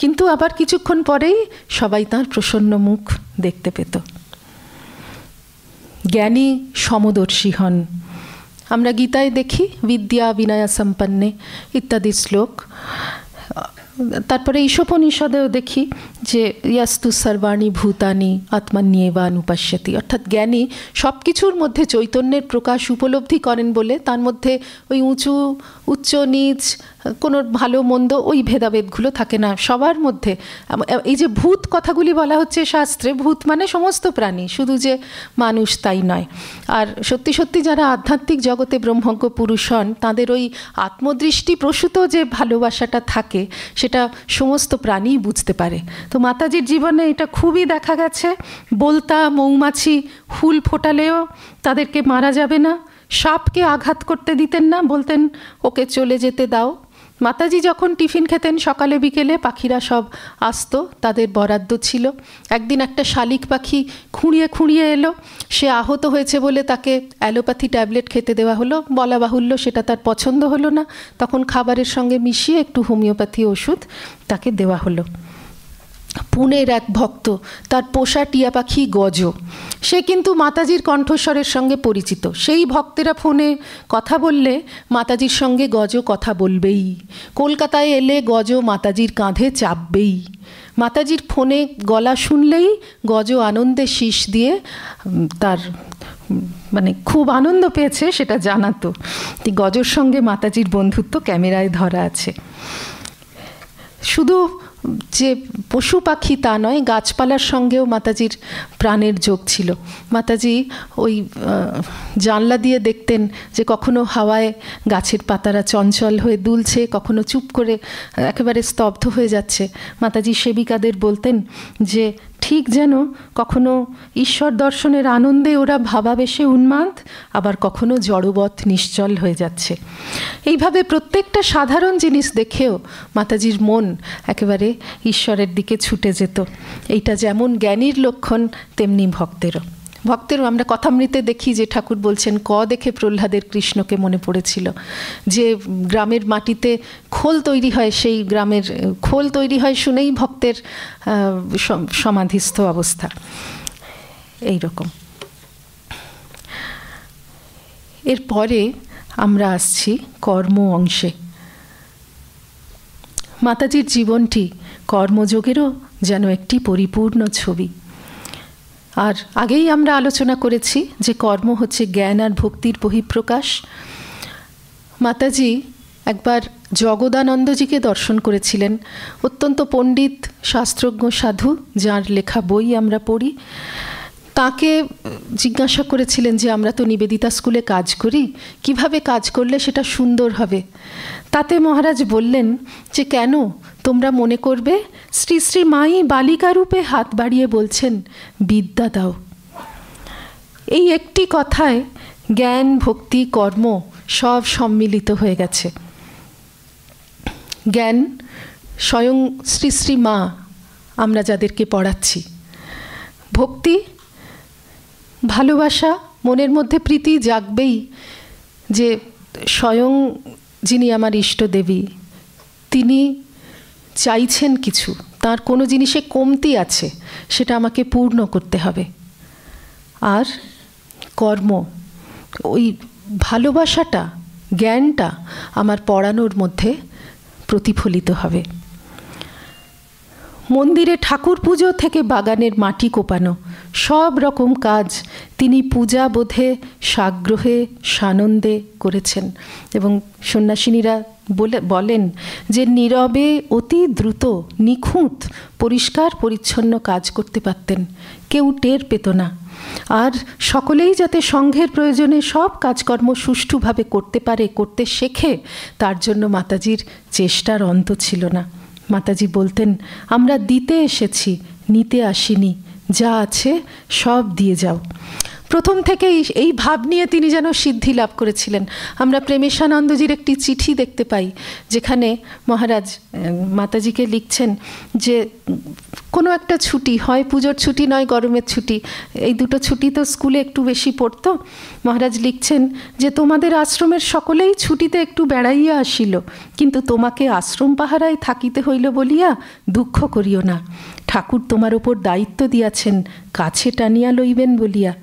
কিন্তু আবার কিছুক্ষণ পরেই সবাই তাঁর প্রসন্ন মুখ দেখতে পেত। জ্ঞানী সমদর্শী হন। আমরা গীতায় দেখি বিদ্যা বিনয়া সম্পন্নে ইত্যাদি শ্লোক। তারপরে ঈশোপনিষদেও দেখি যে ইয়াস্তু সর্বাণি ভূতানি আত্মান্যেবানুপশ্যতি, অর্থাৎ জ্ঞানী সব কিছুর মধ্যে চৈতন্যের প্রকাশ উপলব্ধি করেন বলে তার মধ্যে ওই উচ্চ নীচ, কোনো ভালো মন্দ ওই ভেদাভেদগুলো থাকে না সবার মধ্যে। এই যে ভূত কথাগুলি বলা হচ্ছে শাস্ত্রে, ভূত মানে সমস্ত প্রাণী, শুধু যে মানুষ তাই নয়। আর সত্যি সত্যি যারা আধ্যাত্মিক জগতে ব্রহ্মজ্ঞ পুরুষ হন, তাদের ওই আত্মদৃষ্টি প্রসূত যে ভালোবাসাটা থাকে, সেটা সমস্ত প্রাণীই বুঝতে পারে। তো মাতাজির জীবনে এটা খুবই দেখা গেছে। বলতা মৌমাছি ফুল ফোটালেও তাদেরকে মারা যাবে না, সাপকে আঘাত করতে দিতেন না, বলতেন ওকে চলে যেতে দাও। মাতাজি যখন টিফিন খেতেন সকালে বিকেলে, পাখিরা সব আসতো, তাদের বরাদ্দ ছিল। একদিন একটা শালিক পাখি খুঁড়িয়ে খুঁড়িয়ে এলো, সে আহত হয়েছে বলে তাকে অ্যালোপ্যাথি ট্যাবলেট খেতে দেওয়া হলো। বলা বাহুল্য সেটা তার পছন্দ হলো না, তখন খাবারের সঙ্গে মিশিয়ে একটু হোমিওপ্যাথি ওষুধ তাকে দেওয়া হলো। পুনের এক ভক্ত, তার পোষা টিয়া পাখি গজ, সে কিন্তু মাতাজির কণ্ঠস্বরের সঙ্গে পরিচিত। সেই ভক্তেরা ফোনে কথা বললে মাতাজির সঙ্গে গজ কথা বলবেই। কলকাতায় এলে গজ মাতাজির কাঁধে চাপবেই। মাতাজির ফোনে গলা শুনলেই গজ আনন্দে শীষ দিয়ে তার মানে খুব আনন্দ পেয়েছে সেটা জানাতো। গজর সঙ্গে মাতাজির বন্ধুত্ব ক্যামেরায় ধরা আছে। শুধু যে পশু পাখি তা নয়, গাছপালার সঙ্গেও মাতাজির প্রাণের যোগ ছিল। মাতাজি ওই জানলা দিয়ে দেখতেন যে কখনো হাওয়ায় গাছের পাতারা চঞ্চল হয়ে দুলছে, কখনো চুপ করে একেবারে স্তব্ধ হয়ে যাচ্ছে। মাতাজি সেবিকাদের বলতেন যে ঠিক যেন কখনো ঈশ্বর দর্শনের আনন্দে ওরা ভাবাবেশে উন্মাদ, আবার কখনো জড়বৎ নিশ্চল হয়ে যাচ্ছে। এইভাবে প্রত্যেকটা সাধারণ জিনিস দেখেও মাতাজির মন একেবারে ঈশ্বরের দিকে ছুটে যেত। এইটা যেমন জ্ঞানীর লক্ষণ, তেমনি ভক্তেরও। আমরা কথামৃতে দেখি যে ঠাকুর বলছেন, ক দেখে প্রহ্লাদের কৃষ্ণকে মনে পড়েছিল। যে গ্রামের মাটিতে খোল তৈরি হয়, সেই গ্রামের খোল তৈরি হয় শুনেই ভক্তের সমাধিস্থ অবস্থা। এই রকম। এরপরে আমরা আসছি কর্ম অংশে। মাতাজির জীবনটি কর্মযোগেরও যেন একটি পরিপূর্ণ ছবি। আর আগেই আমরা আলোচনা করেছি যে কর্ম হচ্ছে জ্ঞান আর ভক্তির বহিঃপ্রকাশ। মাতাজি একবার জগদানন্দজিকে দর্শন করেছিলেন, অত্যন্ত পণ্ডিত শাস্ত্রজ্ঞ সাধু, যার লেখা বই আমরা পড়ি। তাকে জিজ্ঞাসা করেছিলেন যে আমরা তো নিবেদিতা স্কুলে কাজ করি, কিভাবে কাজ করলে সেটা সুন্দর হবে। তাতে মহারাজ বললেন যে কেন, তোমরা মনে করবে শ্রী শ্রী মাই বালিকা রূপে হাত বাড়িয়ে বলছেন বিদ্যা দাও। এই একটি কথায় জ্ঞান ভক্তি কর্ম সব সম্মিলিত হয়ে গেছে। জ্ঞান স্বয়ং শ্রী শ্রী মা আমরা যাদেরকে পড়াচ্ছি, ভক্তি ভালোবাসা, মনের মধ্যে প্রীতি জাগবেই যে স্বয়ং যিনি আমার ইষ্টদেবী, তিনি চাইছেন কিছু, তার কোনো জিনিসে কমতি আছে, সেটা আমাকে পূর্ণ করতে হবে। আর কর্ম, ওই ভালোবাসাটা, জ্ঞানটা আমার পড়ানোর মধ্যে প্রতিফলিত হবে। মন্দিরে ঠাকুর পুজো থেকে বাগানের মাটি কোপানো, সব রকম কাজ তিনি পূজা বোধে সাগ্রহে সানন্দে করেছেন। এবং সন্ন্যাসিনীরা বলেন যে নীরবে অতি দ্রুত নিখুঁত পরিষ্কার পরিচ্ছন্ন কাজ করতে পারতেন, কেউ টের পেত না। আর সকলেই যাতে সংঘের প্রয়োজনে সব কাজকর্ম সুষ্ঠুভাবে করতে পারে, করতে শেখে, তার জন্য মাতাজির চেষ্টার অন্ত ছিল না। মাতাজি বলতেন, আমরা দিতে এসেছি, নিতে আসিনি, যা আছে সব দিয়ে যাও। প্রথম থেকেই এই ভাব নিয়ে তিনি যেন সিদ্ধি লাভ করেছিলেন। আমরা প্রেমেশানন্দজির একটি চিঠি দেখতে পাই, যেখানে মহারাজ মাতাজিকে লিখছেন যে কোনো একটা ছুটি, হয় পুজোর ছুটি নয় গরমের ছুটি, এই দুটো ছুটি তো স্কুলে একটু বেশি পড়তো। মহারাজ লিখছেন যে তোমাদের আশ্রমের সকলেই ছুটিতে একটু বেড়াইয়া আসিল, কিন্তু তোমাকে আশ্রম পাহারায় থাকিতে হইল বলিয়া দুঃখ করিও না। ঠাকুর তোমার ওপর দায়িত্ব দিয়াছেন কাছে টানিয়া লইবেন বলিয়া।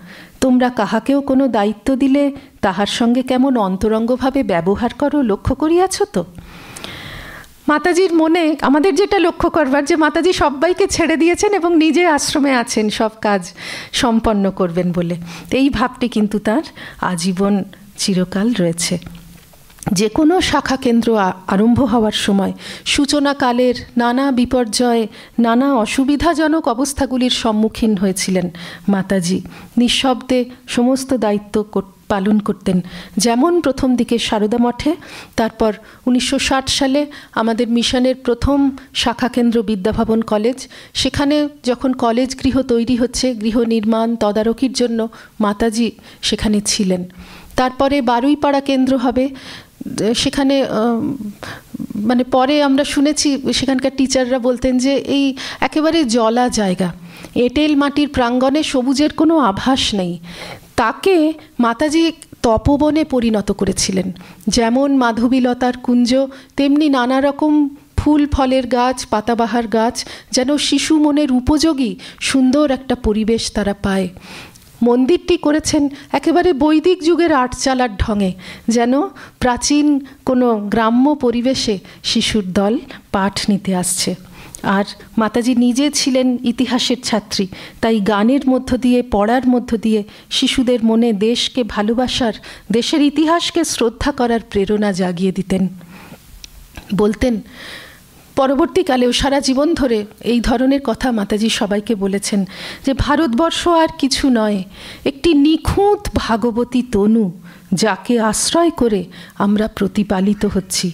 তোমরা কাহাকেও কোনো দায়িত্ব দিলে তাহার সঙ্গে কেমন অন্তরঙ্গভাবে ব্যবহার করো, লক্ষ্য করিয়াছ তো? মাতাজির মনে আমাদের যেটা লক্ষ্য করবার, যে মাতাজি সবাইকে ছেড়ে দিয়েছেন এবং নিজে আশ্রমে আছেন সব কাজ সম্পন্ন করবেন বলে। এই ভাবটি কিন্তু তার আজীবন চিরকাল রয়েছে। যে কোনো শাখা কেন্দ্র আরম্ভ হওয়ার সময় সূচনাকালের নানা বিপর্যয়, নানা অসুবিধাজনক অবস্থাগুলির সম্মুখীন হয়েছিলেন মাতাজি। নিঃশব্দে সমস্ত দায়িত্ব পালন করতেন। যেমন প্রথম দিকে সারদা মঠে, তারপর 1960 সালে আমাদের মিশনের প্রথম শাখা কেন্দ্র বিদ্যাভবন কলেজ, সেখানে যখন কলেজ গৃহ তৈরি হচ্ছে, গৃহ নির্মাণ তদারকির জন্য মাতাজি সেখানে ছিলেন। তারপরে বারুইপাড়া কেন্দ্র হবে, সেখানে মানে পরে আমরা শুনেছি সেখানকার টিচাররা বলতেন যে এই একেবারে জলা জায়গা, এঁটেল মাটির প্রাঙ্গণে সবুজের কোনো আভাস নেই। তাকে মাতাজি তপবনে পরিণত করেছিলেন। যেমন মাধবীলতার কুঞ্জ, তেমনি নানা রকম ফুল ফলের গাছ, পাতাবাহার গাছ, যেন শিশু মনের উপযোগী সুন্দর একটা পরিবেশ তারা পায়। মন্দিরটি করেছেন একেবারে বৈদিক যুগের আটচালার ঢঙে, যেন প্রাচীন কোনো গ্রাম্য পরিবেশে শিশুর দল পাঠ নিতে আসছে। আর মাতাজি নিজে ছিলেন ইতিহাসের ছাত্রী, তাই গানের মধ্য দিয়ে, পড়ার মধ্য দিয়ে শিশুদের মনে দেশকে ভালোবাসার, দেশের ইতিহাসকে শ্রদ্ধা করার প্রেরণা জাগিয়ে দিতেন। বলতেন পরবর্তীকালেও সারা জীবন ধরে এই ধরনের কথা মাতাজি সবাইকে বলেছেন যে ভারতবর্ষ আর কিছু নয়, একটি নিখুঁত ভাগবতী তনু, যাকে আশ্রয় করে আমরা প্রতিপালিত হচ্ছি।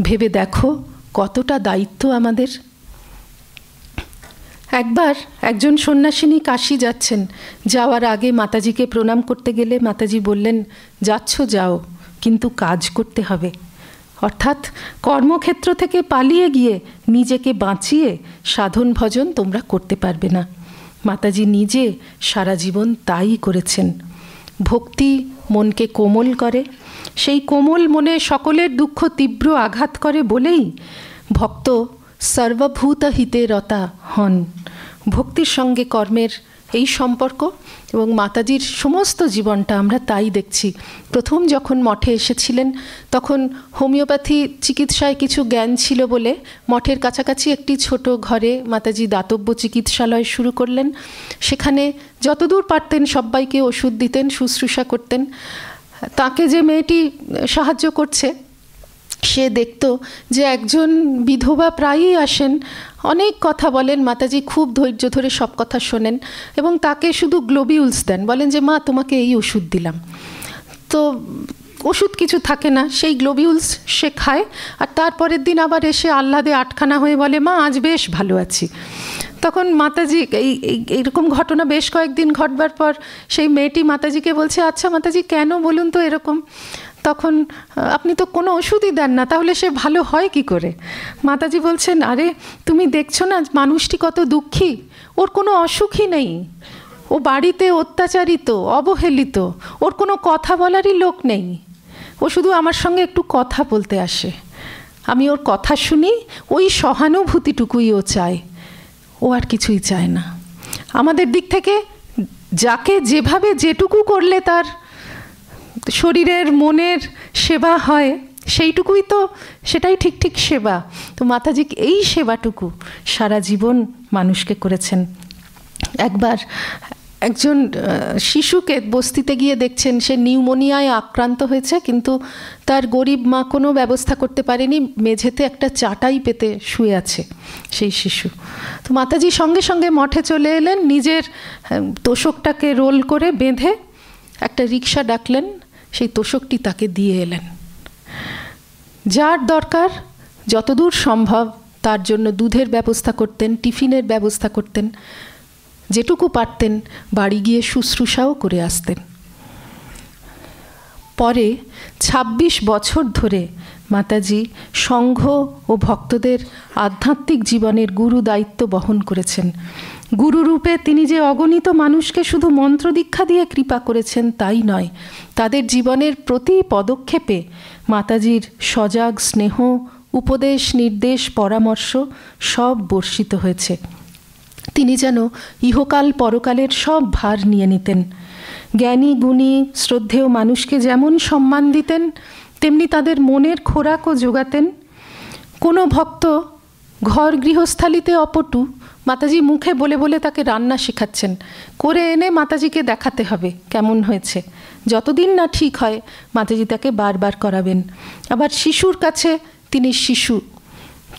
ভেবে দেখো কতটা দায়িত্ব আমাদের। একবার একজন সন্ন্যাসিনী কাশী যাচ্ছেন, যাওয়ার আগে মাতাজিকে প্রণাম করতে গেলে মাতাজি বললেন, যাচ্ছ যাও, কিন্তু কাজ করতে হবে। অর্থাৎ কর্মক্ষেত্র থেকে পালিয়ে গিয়ে নিজেকে বাঁচিয়ে সাধন ভজন তোমরা করতে পারবে না। মাতাজি নিজে সারা জীবন তাই করেছেন। ভক্তি মনকে কোমল করে, সেই কোমল মনে সকলের দুঃখ তীব্র আঘাত করে বলেই ভক্ত সর্বভূত হিতে রতা হন। ভক্তির সঙ্গে কর্মের এই সম্পর্ক এবং মাতাজির সমস্ত জীবনটা আমরা তাই দেখছি। প্রথম যখন মঠে এসেছিলেন তখন হোমিওপ্যাথি চিকিৎসায় কিছু জ্ঞান ছিল বলে মঠের কাছাকাছি একটি ছোট ঘরে মাতাজি দাতব্য চিকিৎসালয় শুরু করলেন। সেখানে যতদূর পারতেন সবাইকে ওষুধ দিতেন, শুশ্রূষা করতেন। তাকে যে মেয়েটি সাহায্য করছে সে দেখত যে একজন বিধবা প্রায়ই আসেন, অনেক কথা বলেন, মাতাজি খুব ধৈর্য ধরে সব কথা শোনেন এবং তাকে শুধু গ্লোবিউলস দেন, বলেন যে মা তোমাকে এই ওষুধ দিলাম। তো ওষুধ কিছু থাকে না, সেই গ্লোবিউলস সে খায় আর তারপরের দিন আবার এসে আহ্লাদে আটখানা হয়ে বলে মা আজ বেশ ভালো আছি। তখন মাতাজি এইরকম ঘটনা বেশ কয়েকদিন ঘটবার পর সেই মেয়েটি মাতাজিকে বলছে, আচ্ছা মাতাজি কেন বলুন তো এরকম? তখন আপনি তো কোনো ওষুধই দেন না, তাহলে সে ভালো হয় কি করে? মাতাজি বলছেন, আরে তুমি দেখছো না মানুষটি কত দুঃখী, ওর কোনো অসুখই নেই, ও বাড়িতে অত্যাচারিত, অবহেলিত, ওর কোনো কথা বলারই লোক নেই, ও শুধু আমার সঙ্গে একটু কথা বলতে আসে, আমি ওর কথা শুনি, ওই সহানুভূতিটুকুই ও চায়, ও আর কিছুই চায় না। আমাদের দিক থেকে যাকে যেভাবে যেটুকু করলে তার শরীরের মনের সেবা হয় সেইটুকুই তো, সেটাই ঠিক ঠিক সেবা। তো মাতাজি এই সেবাটুকু সারা জীবন মানুষকে করেছেন। একবার একজন শিশুকে বস্তিতে গিয়ে দেখছেন সে নিউমোনিয়ায় আক্রান্ত হয়েছে, কিন্তু তার গরিব মা কোনো ব্যবস্থা করতে পারেনি, মেঝেতে একটা চাটাই পেতে শুয়ে আছে সেই শিশু। তো মাতাজি সঙ্গে সঙ্গে মঠে চলে এলেন, নিজের তোষকটাকে রোল করে বেঁধে একটা রিক্সা ডাকলেন, সেই তোষকটি তাকে দিয়ে এলেন। যার দরকার যতদূর সম্ভব তার জন্য দুধের ব্যবস্থা করতেন, টিফিনের ব্যবস্থা করতেন, যেটুকু পারতেন বাড়ি গিয়ে শুশ্রূষাও করে আসতেন। পরে ২৬ বছর ধরে মাতাজি সংঘ ও ভক্তদের আধ্যাত্মিক জীবনের গুরু দায়িত্ব বহন করেছেন। গুরুরূপে তিনি যে অগণিত মানুষকে শুধু মন্ত্র দীক্ষা দিয়ে কৃপা করেছেন তাই নয়, তাদের জীবনের প্রতি পদক্ষেপে মাতাজির সজাগ স্নেহ, উপদেশ, নির্দেশ, পরামর্শ সব বর্ষিত হয়েছে। তিনি যেন ইহকাল পরকালের সব ভার নিয়ে নিতেন। জ্ঞানী গুণী শ্রদ্ধেয় মানুষকে যেমন সম্মান দিতেন তেমনি তাদের মনের খোরাকও যোগাতেন। কোনো ভক্ত ঘর গৃহস্থালিতে অপটু, মাতাজি মুখে বলে বলে তাকে রান্না শেখাচ্ছেন, করে এনে মাতাজিকে দেখাতে হবে কেমন হয়েছে। যতদিন না ঠিক হয় মাতাজি তাকে বারবার করাবেন। আবার শিশুর কাছে তিনি শিশু,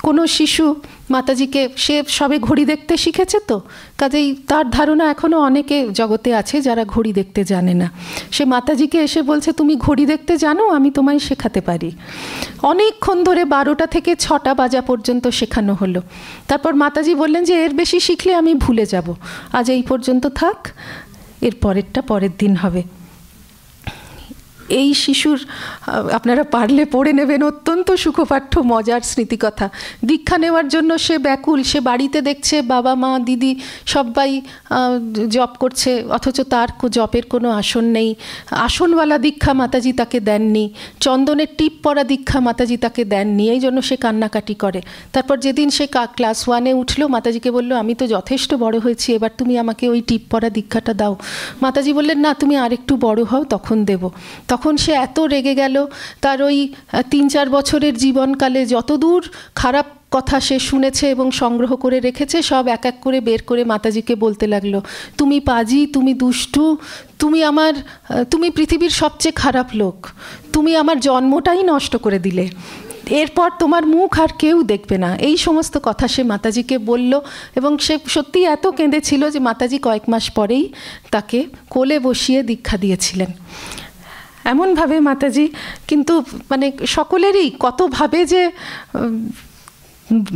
কোনো শিশু মাতাজিকে, সে সবে ঘড়ি দেখতে শিখেছে, তো কাজেই তার ধারণা এখনও অনেকে জগতে আছে যারা ঘড়ি দেখতে জানে না। সে মাতাজিকে এসে বলছে তুমি ঘড়ি দেখতে জানো, আমি তোমায় শেখাতে পারি। অনেকক্ষণ ধরে 12টা থেকে 6টা বাজা পর্যন্ত শেখানো হলো। তারপর মাতাজি বললেন যে এর বেশি শিখলে আমি ভুলে যাব, আজ এই পর্যন্ত থাক, এর পরেরটা পরের দিন হবে। এই শিশুর আপনারা পারলে পড়ে নেবেন, অত্যন্ত সুখপাঠ্য মজার স্মৃতিকথা। দীক্ষা নেওয়ার জন্য সে ব্যাকুল, সে বাড়িতে দেখছে বাবা মা দিদি সবাই জপ করছে, অথচ তার জপের কোনো আসন নেই। আসনওয়ালা দীক্ষা মাতাজি তাকে দেননি, চন্দনের টিপ পরা দীক্ষা মাতাজি তাকে দেননি, এই জন্য সে কান্নাকাটি করে। তারপর যেদিন সে ক্লাস 1-এ উঠলো মাতাজিকে বলল আমি তো যথেষ্ট বড় হয়েছি, এবার তুমি আমাকে ওই টিপ পরা দীক্ষাটা দাও। মাতাজি বললেন না, তুমি আরেকটু বড় হও তখন দেব। তখন সে এত রেগে গেল, তার ওই 3-4 বছরের জীবনকালে যতদূর খারাপ কথা সে শুনেছে এবং সংগ্রহ করে রেখেছে সব এক এক করে বের করে মাতাজিকে বলতে লাগলো, তুমি পাজি, তুমি দুষ্টু, তুমি পৃথিবীর সবচেয়ে খারাপ লোক, তুমি আমার জন্মটাই নষ্ট করে দিলে। এরপর তোমার মুখ আর কেউ দেখবে না। এই সমস্ত কথা সে মাতাজিকে বলল এবং সে সত্যি এত কেঁদেছিল যে মাতাজি কয়েক মাস পরেই তাকে কোলে বসিয়ে দীক্ষা দিয়েছিলেন। এমনভাবে মাতাজি কিন্তু মানে সকলেরই কতভাবে যে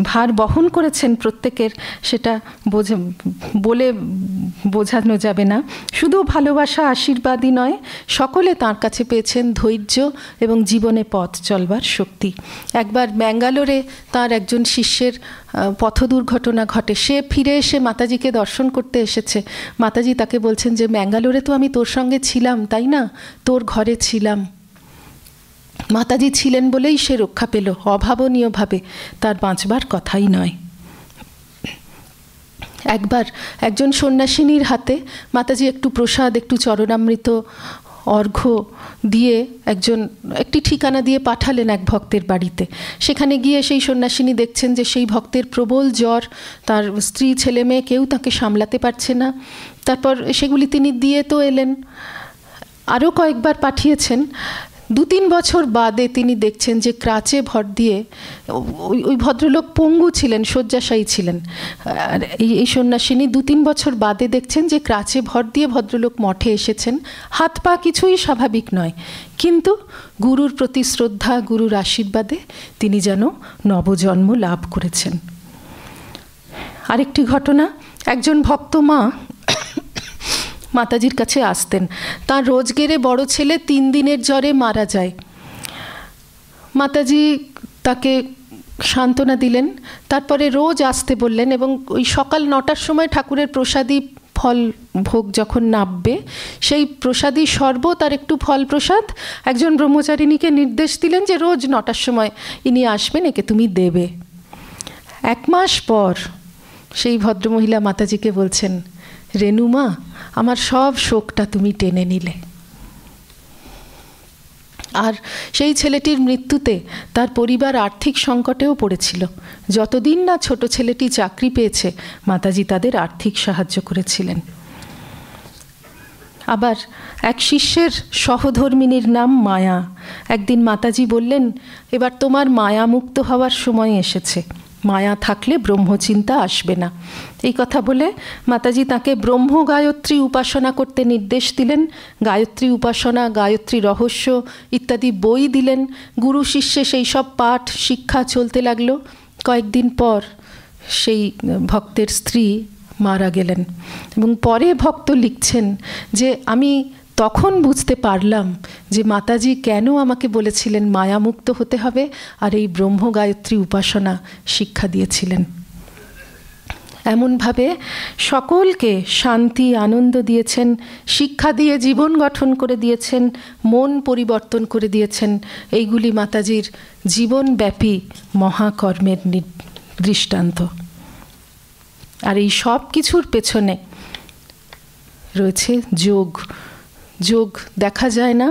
ভার বহন করেছেন প্রত্যেকের, সেটা বলে বোঝানো যাবে না। শুধু ভালোবাসা আশীর্বাদই নয়, সকলে তার কাছে পেয়েছেন ধৈর্য এবং জীবনে পথ চলবার শক্তি। একবার ব্যাঙ্গালোরে তার একজন শিষ্যের পথ দুর্ঘটনা ঘটে। সে ফিরে এসে মাতাজিকে দর্শন করতে এসেছে। মাতাজি তাকে বলছেন যে ব্যাঙ্গালোরে তো আমি তোর সঙ্গে ছিলাম, তাই না? তোর ঘরে ছিলাম। মাতাজি ছিলেন বলেই সে রক্ষা পেল, অভাবনীয়ভাবে, তার বাঁচবার কথাই নয়। একবার একজন সন্ন্যাসিনীর হাতে মাতাজি একটু প্রসাদ, একটু চরণামৃত, অর্ঘ্য দিয়ে একটি ঠিকানা দিয়ে পাঠালেন এক ভক্তের বাড়িতে। সেখানে গিয়ে সেই সন্ন্যাসিনী দেখছেন যে সেই ভক্তের প্রবল জ্বর, তার স্ত্রী ছেলে মেয়ে কেউ তাকে সামলাতে পারছে না। তারপর সেগুলি তিনি দিয়ে তো এলেন, আরও কয়েকবার পাঠিয়েছেন। 2-3 বছর বাদে তিনি দেখছেন যে ক্রাচে ভর দিয়ে, ওই ভদ্রলোক পঙ্গু ছিলেন, শয্যাশায়ী ছিলেন, আর এই সন্ন্যাসিনী 2-3 বছর বাদে দেখছেন যে ক্রাচে ভর দিয়ে ভদ্রলোক মঠে এসেছেন। হাত পা কিছুই স্বাভাবিক নয়, কিন্তু গুরুর প্রতি শ্রদ্ধা, গুরুর আশীর্বাদে তিনি যেন নবজন্ম লাভ করেছেন। আরেকটি ঘটনা, একজন ভক্ত মা মাতাজির কাছে আসতেন। তার রোজগেরে বড় ছেলে 3 দিনের জ্বরে মারা যায়। মাতাজি তাকে সান্ত্বনা দিলেন, তারপরে রোজ আসতে বললেন এবং ওই সকাল 9টার সময় ঠাকুরের প্রসাদী ফল ভোগ যখন নামবে, সেই প্রসাদী শরবত আর একটু ফল প্রসাদ একজন ব্রহ্মচারিণীকে নির্দেশ দিলেন যে রোজ 9টার সময় ইনি আসবেন, একে তুমি দেবে। 1 মাস পর সেই ভদ্রমহিলা মাতাজিকে বলছেন, রেণুমা, আমার সব শোকটা তুমি টেনে নিলে। আর সেই ছেলেটির মৃত্যুতে তার পরিবার আর্থিক সংকটেও পড়েছিল। যতদিন না ছোট ছেলেটি চাকরি পেয়েছে, মাতাজি তাদের আর্থিক সাহায্য করেছিলেন। আবার এক শিষ্যের সহধর্মিনীর নাম মায়া। একদিন মাতাজি বললেন, এবার তোমার মায়া মুক্ত হওয়ার সময় এসেছে, মায়া থাকলে ব্রহ্মচিন্তা আসবে না। এই কথা বলে মাতাজি তাকে ব্রহ্ম গায়ত্রী উপাসনা করতে নির্দেশ দিলেন। গায়ত্রী উপাসনা, গায়ত্রী রহস্য ইত্যাদি বই দিলেন। গুরু শিষ্যে সেই সব পাঠ শিক্ষা চলতে লাগলো। কয়েকদিন পর সেই ভক্তের স্ত্রী মারা গেলেন এবং পরে ভক্ত লিখছেন যে আমি তখন বুঝতে পারলাম যে মাতাজি কেন আমাকে বলেছিলেন মায়ামুক্ত হতে হবে আর এই ব্রহ্ম গায়ত্রী উপাসনা শিক্ষা দিয়েছিলেন। এমনভাবে সকলকে শান্তি আনন্দ দিয়েছেন, শিক্ষা দিয়ে জীবন গঠন করে দিয়েছেন, মন পরিবর্তন করে দিয়েছেন। এইগুলি মাতাজির জীবনব্যাপী মহাকর্মের দৃষ্টান্ত। আর এই সব কিছুর পেছনে রয়েছে যোগ। যোগ দেখা যায় না।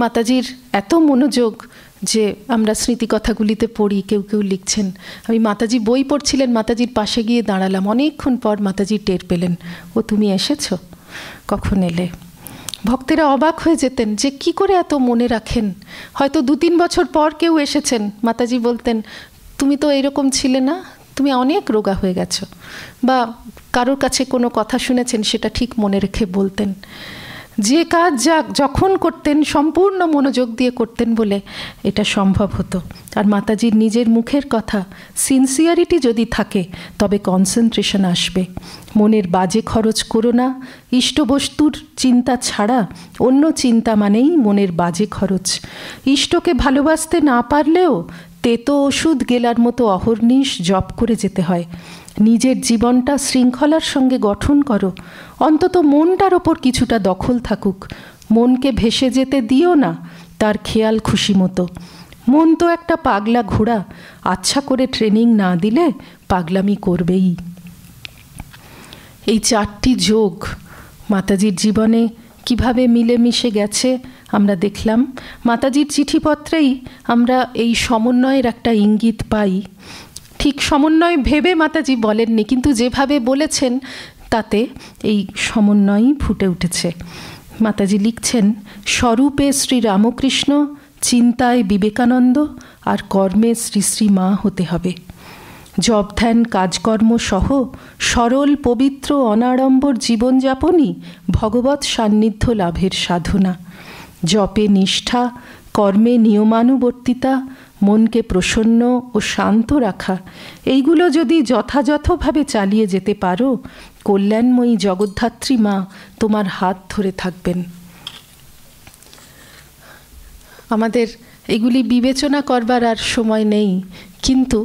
মাতাজির এত মনোযোগ যে আমরা স্মৃতিকথাগুলিতে পড়ি, কেউ কেউ লিখছেন, আমি মাতাজি বই পড়ছিলেন, মাতাজির পাশে গিয়ে দাঁড়ালাম, অনেকক্ষণ পর মাতাজি টের পেলেন, ও তুমি এসেছো, কখন এলে? ভক্তেরা অবাক হয়ে যেতেন যে কি করে এত মনে রাখেন। হয়তো 2-3 বছর পর কেউ এসেছেন, মাতাজি বলতেন, তুমি তো এইরকম ছিলে না, তুমি অনেক রোগা হয়ে গেছো, বা কারোর কাছে কোনো কথা শুনেছেন সেটা ঠিক মনে রেখে বলতেন। যে কাজ যখন করতেন সম্পূর্ণ মনোযোগ দিয়ে করতেন বলে এটা সম্ভব হতো। আর মাতাজির নিজের মুখের কথা, সিনসিয়ারিটি যদি থাকে তবে কনসেন্ট্রেশন আসবে। মনের বাজে খরচ করো না। ইষ্টবস্তুর চিন্তা ছাড়া অন্য চিন্তা মানেই মনের বাজে খরচ। ইষ্টকে ভালোবাসতে না পারলেও তেতো ওষুধ গেলার মতো অহর্নিশ জপ করে যেতে হয়। নিজের জীবনটা শৃঙ্খলার সঙ্গে গঠন করো, অন্তত মনটার ওপর কিছুটা দখল থাকুক। মনকে ভেসে যেতে দিও না তার খেয়াল খুশি মতো। মন তো একটা পাগলা ঘোড়া, আচ্ছা করে ট্রেনিং না দিলে পাগলামি করবেই। এই 4টি যোগ মাতাজির জীবনে কিভাবে মিলেমিশে গেছে আমরা দেখলাম। মাতাজির চিঠিপত্রেই আমরা এই সমন্বয়ের একটা ইঙ্গিত পাই। ঠিক সমন্বয় ভেবে মাতাজি বলেননি, কিন্তু যেভাবে বলেছেন তাতে এই সমন্বয়ই ফুটে উঠেছে। মাতাজি লিখছেন, স্বরূপে শ্রী রামকৃষ্ণ চিন্তায় বিবেকানন্দ আর কর্মে শ্রী শ্রী মা হতে হবে। জপ ধ্যান কাজকর্ম সহ সরল পবিত্র অনাড়ম্বর জীবনযাপনই ভগবৎ সান্নিধ্য লাভের সাধনা। জপে নিষ্ঠা, কর্মে নিয়মানুবর্তিতা, মনকে প্রসন্ন ও শান্ত রাখা, এইগুলো যদি যথাযথভাবে চালিয়ে যেতে পারো, কল্যাণময়ী জগদ্ধাত্রী মা তোমার হাত ধরে থাকবেন। আমাদের এগুলি বিবেচনা করবার আর সময় নেই, কিন্তু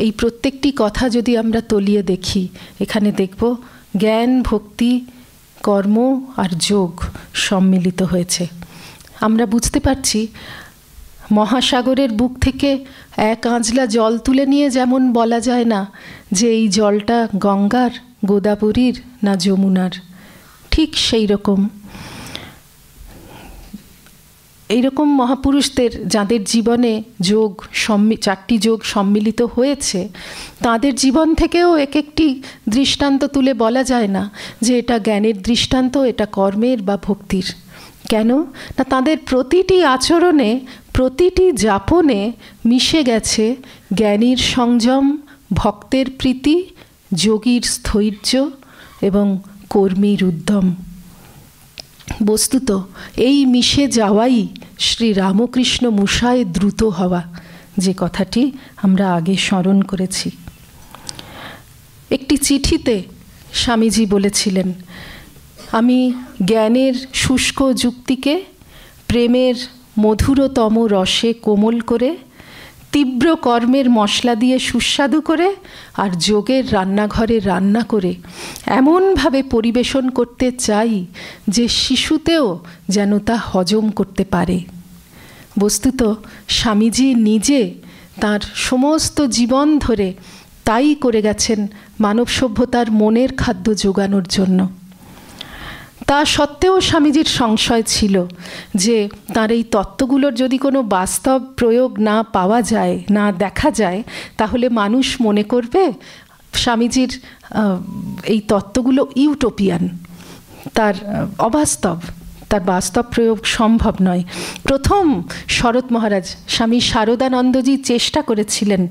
এই প্রত্যেকটি কথা যদি আমরা তলিয়ে দেখি, এখানে দেখব জ্ঞান, ভক্তি, কর্ম আর যোগ সম্মিলিত হয়েছে। আমরা বুঝতে পারছি মহাসাগরের বুক থেকে এক আঁচলা জল তুলে নিয়ে যেমন বলা যায় না যে এই জলটা গঙ্গার, গোদাবরীর না যমুনার, ঠিক সেই রকম এইরকম মহাপুরুষদের যাদের জীবনে যোগ চারটি যোগ সম্মিলিত হয়েছে, তাদের জীবন থেকেও এক একটি দৃষ্টান্ত তুলে বলা যায় না যে এটা জ্ঞানের দৃষ্টান্ত, এটা কর্মের বা ভক্তির। কেন না, তাদের প্রতিটি আচরণে, প্রতিটি যাপনে মিশে গেছে জ্ঞানীর সংযম, ভক্তের প্রীতি, যোগীর স্থৈর্য এবং কর্মীর উদ্যম। বস্তুত এই মিশে যাওয়াই শ্রী রামকৃষ্ণ মুসায় দ্রুত হওয়া, যে কথাটি আমরা আগে স্মরণ করেছি। একটি চিঠিতে স্বামীজি বলেছিলেন, আমি জ্ঞানের শুষ্ক যুক্তিকে প্রেমের মধুরতম রসে কোমল করে, তীব্র কর্মের মশলা দিয়ে সুস্বাদু করে, আর যোগের রান্নাঘরে রান্না করে এমনভাবে পরিবেশন করতে চাই যে শিশুতেও যেন তা হজম করতে পারে। বস্তুত স্বামীজি নিজে তার সমস্ত জীবন ধরে তাই করে গেছেন মানব সভ্যতার মনের খাদ্য জোগানোর জন্য। তা সত্ত্বেও স্বামীজির সংশয় ছিল যে তার এই তত্ত্বগুলোর যদি কোনো বাস্তব প্রয়োগ না পাওয়া যায়, না দেখা যায়, তাহলে মানুষ মনে করবে স্বামীজির এই তত্ত্বগুলো ইউটোপিয়ান, তার অবাস্তব, তার বাস্তব প্রয়োগ সম্ভব নয়। প্রথম শরৎ মহারাজ স্বামী শারদানন্দজি চেষ্টা করেছিলেন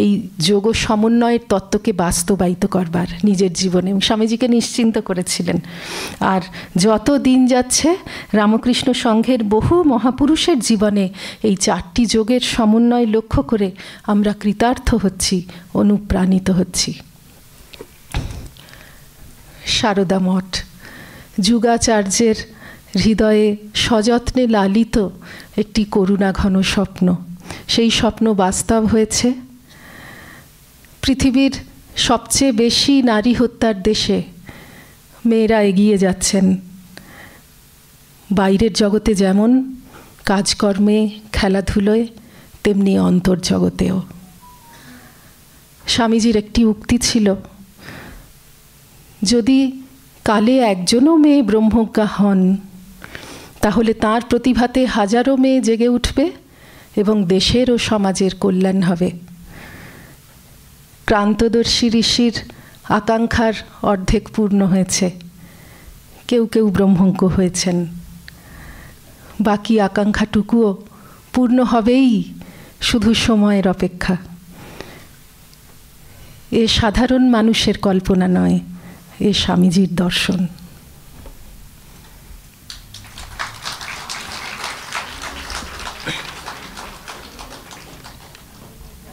এই যোগ সমন্বয়ের তত্ত্বকে বাস্তবায়িত করবার নিজের জীবনে, এবং স্বামীজিকে নিশ্চিন্ত করেছিলেন। আর যত দিন যাচ্ছে রামকৃষ্ণ সংঘের বহু মহাপুরুষের জীবনে এই চারটি যোগের সমন্বয় লক্ষ্য করে আমরা কৃতার্থ হচ্ছি, অনুপ্রাণিত হচ্ছি। সারদা মঠ যুগাচার্যের হৃদয়ে সযত্নে লালিত একটি করুণাঘন স্বপ্ন। সেই স্বপ্ন বাস্তব হয়েছে। পৃথিবীর সবচেয়ে বেশি নারী হত্যার দেশে মেয়েরা এগিয়ে যাচ্ছেন। বাইরের জগতে যেমন কাজকর্মে, খেলাধুলোয়, তেমনি অন্তর্জগতেও। স্বামীজির একটি উক্তি ছিল, যদি কালে একজনও মেয়ে ব্রহ্মজ্ঞা হন, তাহলে তার প্রতিভাতে হাজারো মেয়ে জেগে উঠবে এবং দেশের ও সমাজের কল্যাণ হবে। ক্রান্তদর্শী ঋষির আকাঙ্ক্ষার অর্ধেক পূর্ণ হয়েছে, কেউ কেউ ব্রহ্মজ্ঞ হয়েছেন, বাকি আকাঙ্ক্ষাটুকুও পূর্ণ হবেই, শুধু সময়ের অপেক্ষা। এ সাধারণ মানুষের কল্পনা নয়, এ স্বামীজির দর্শন।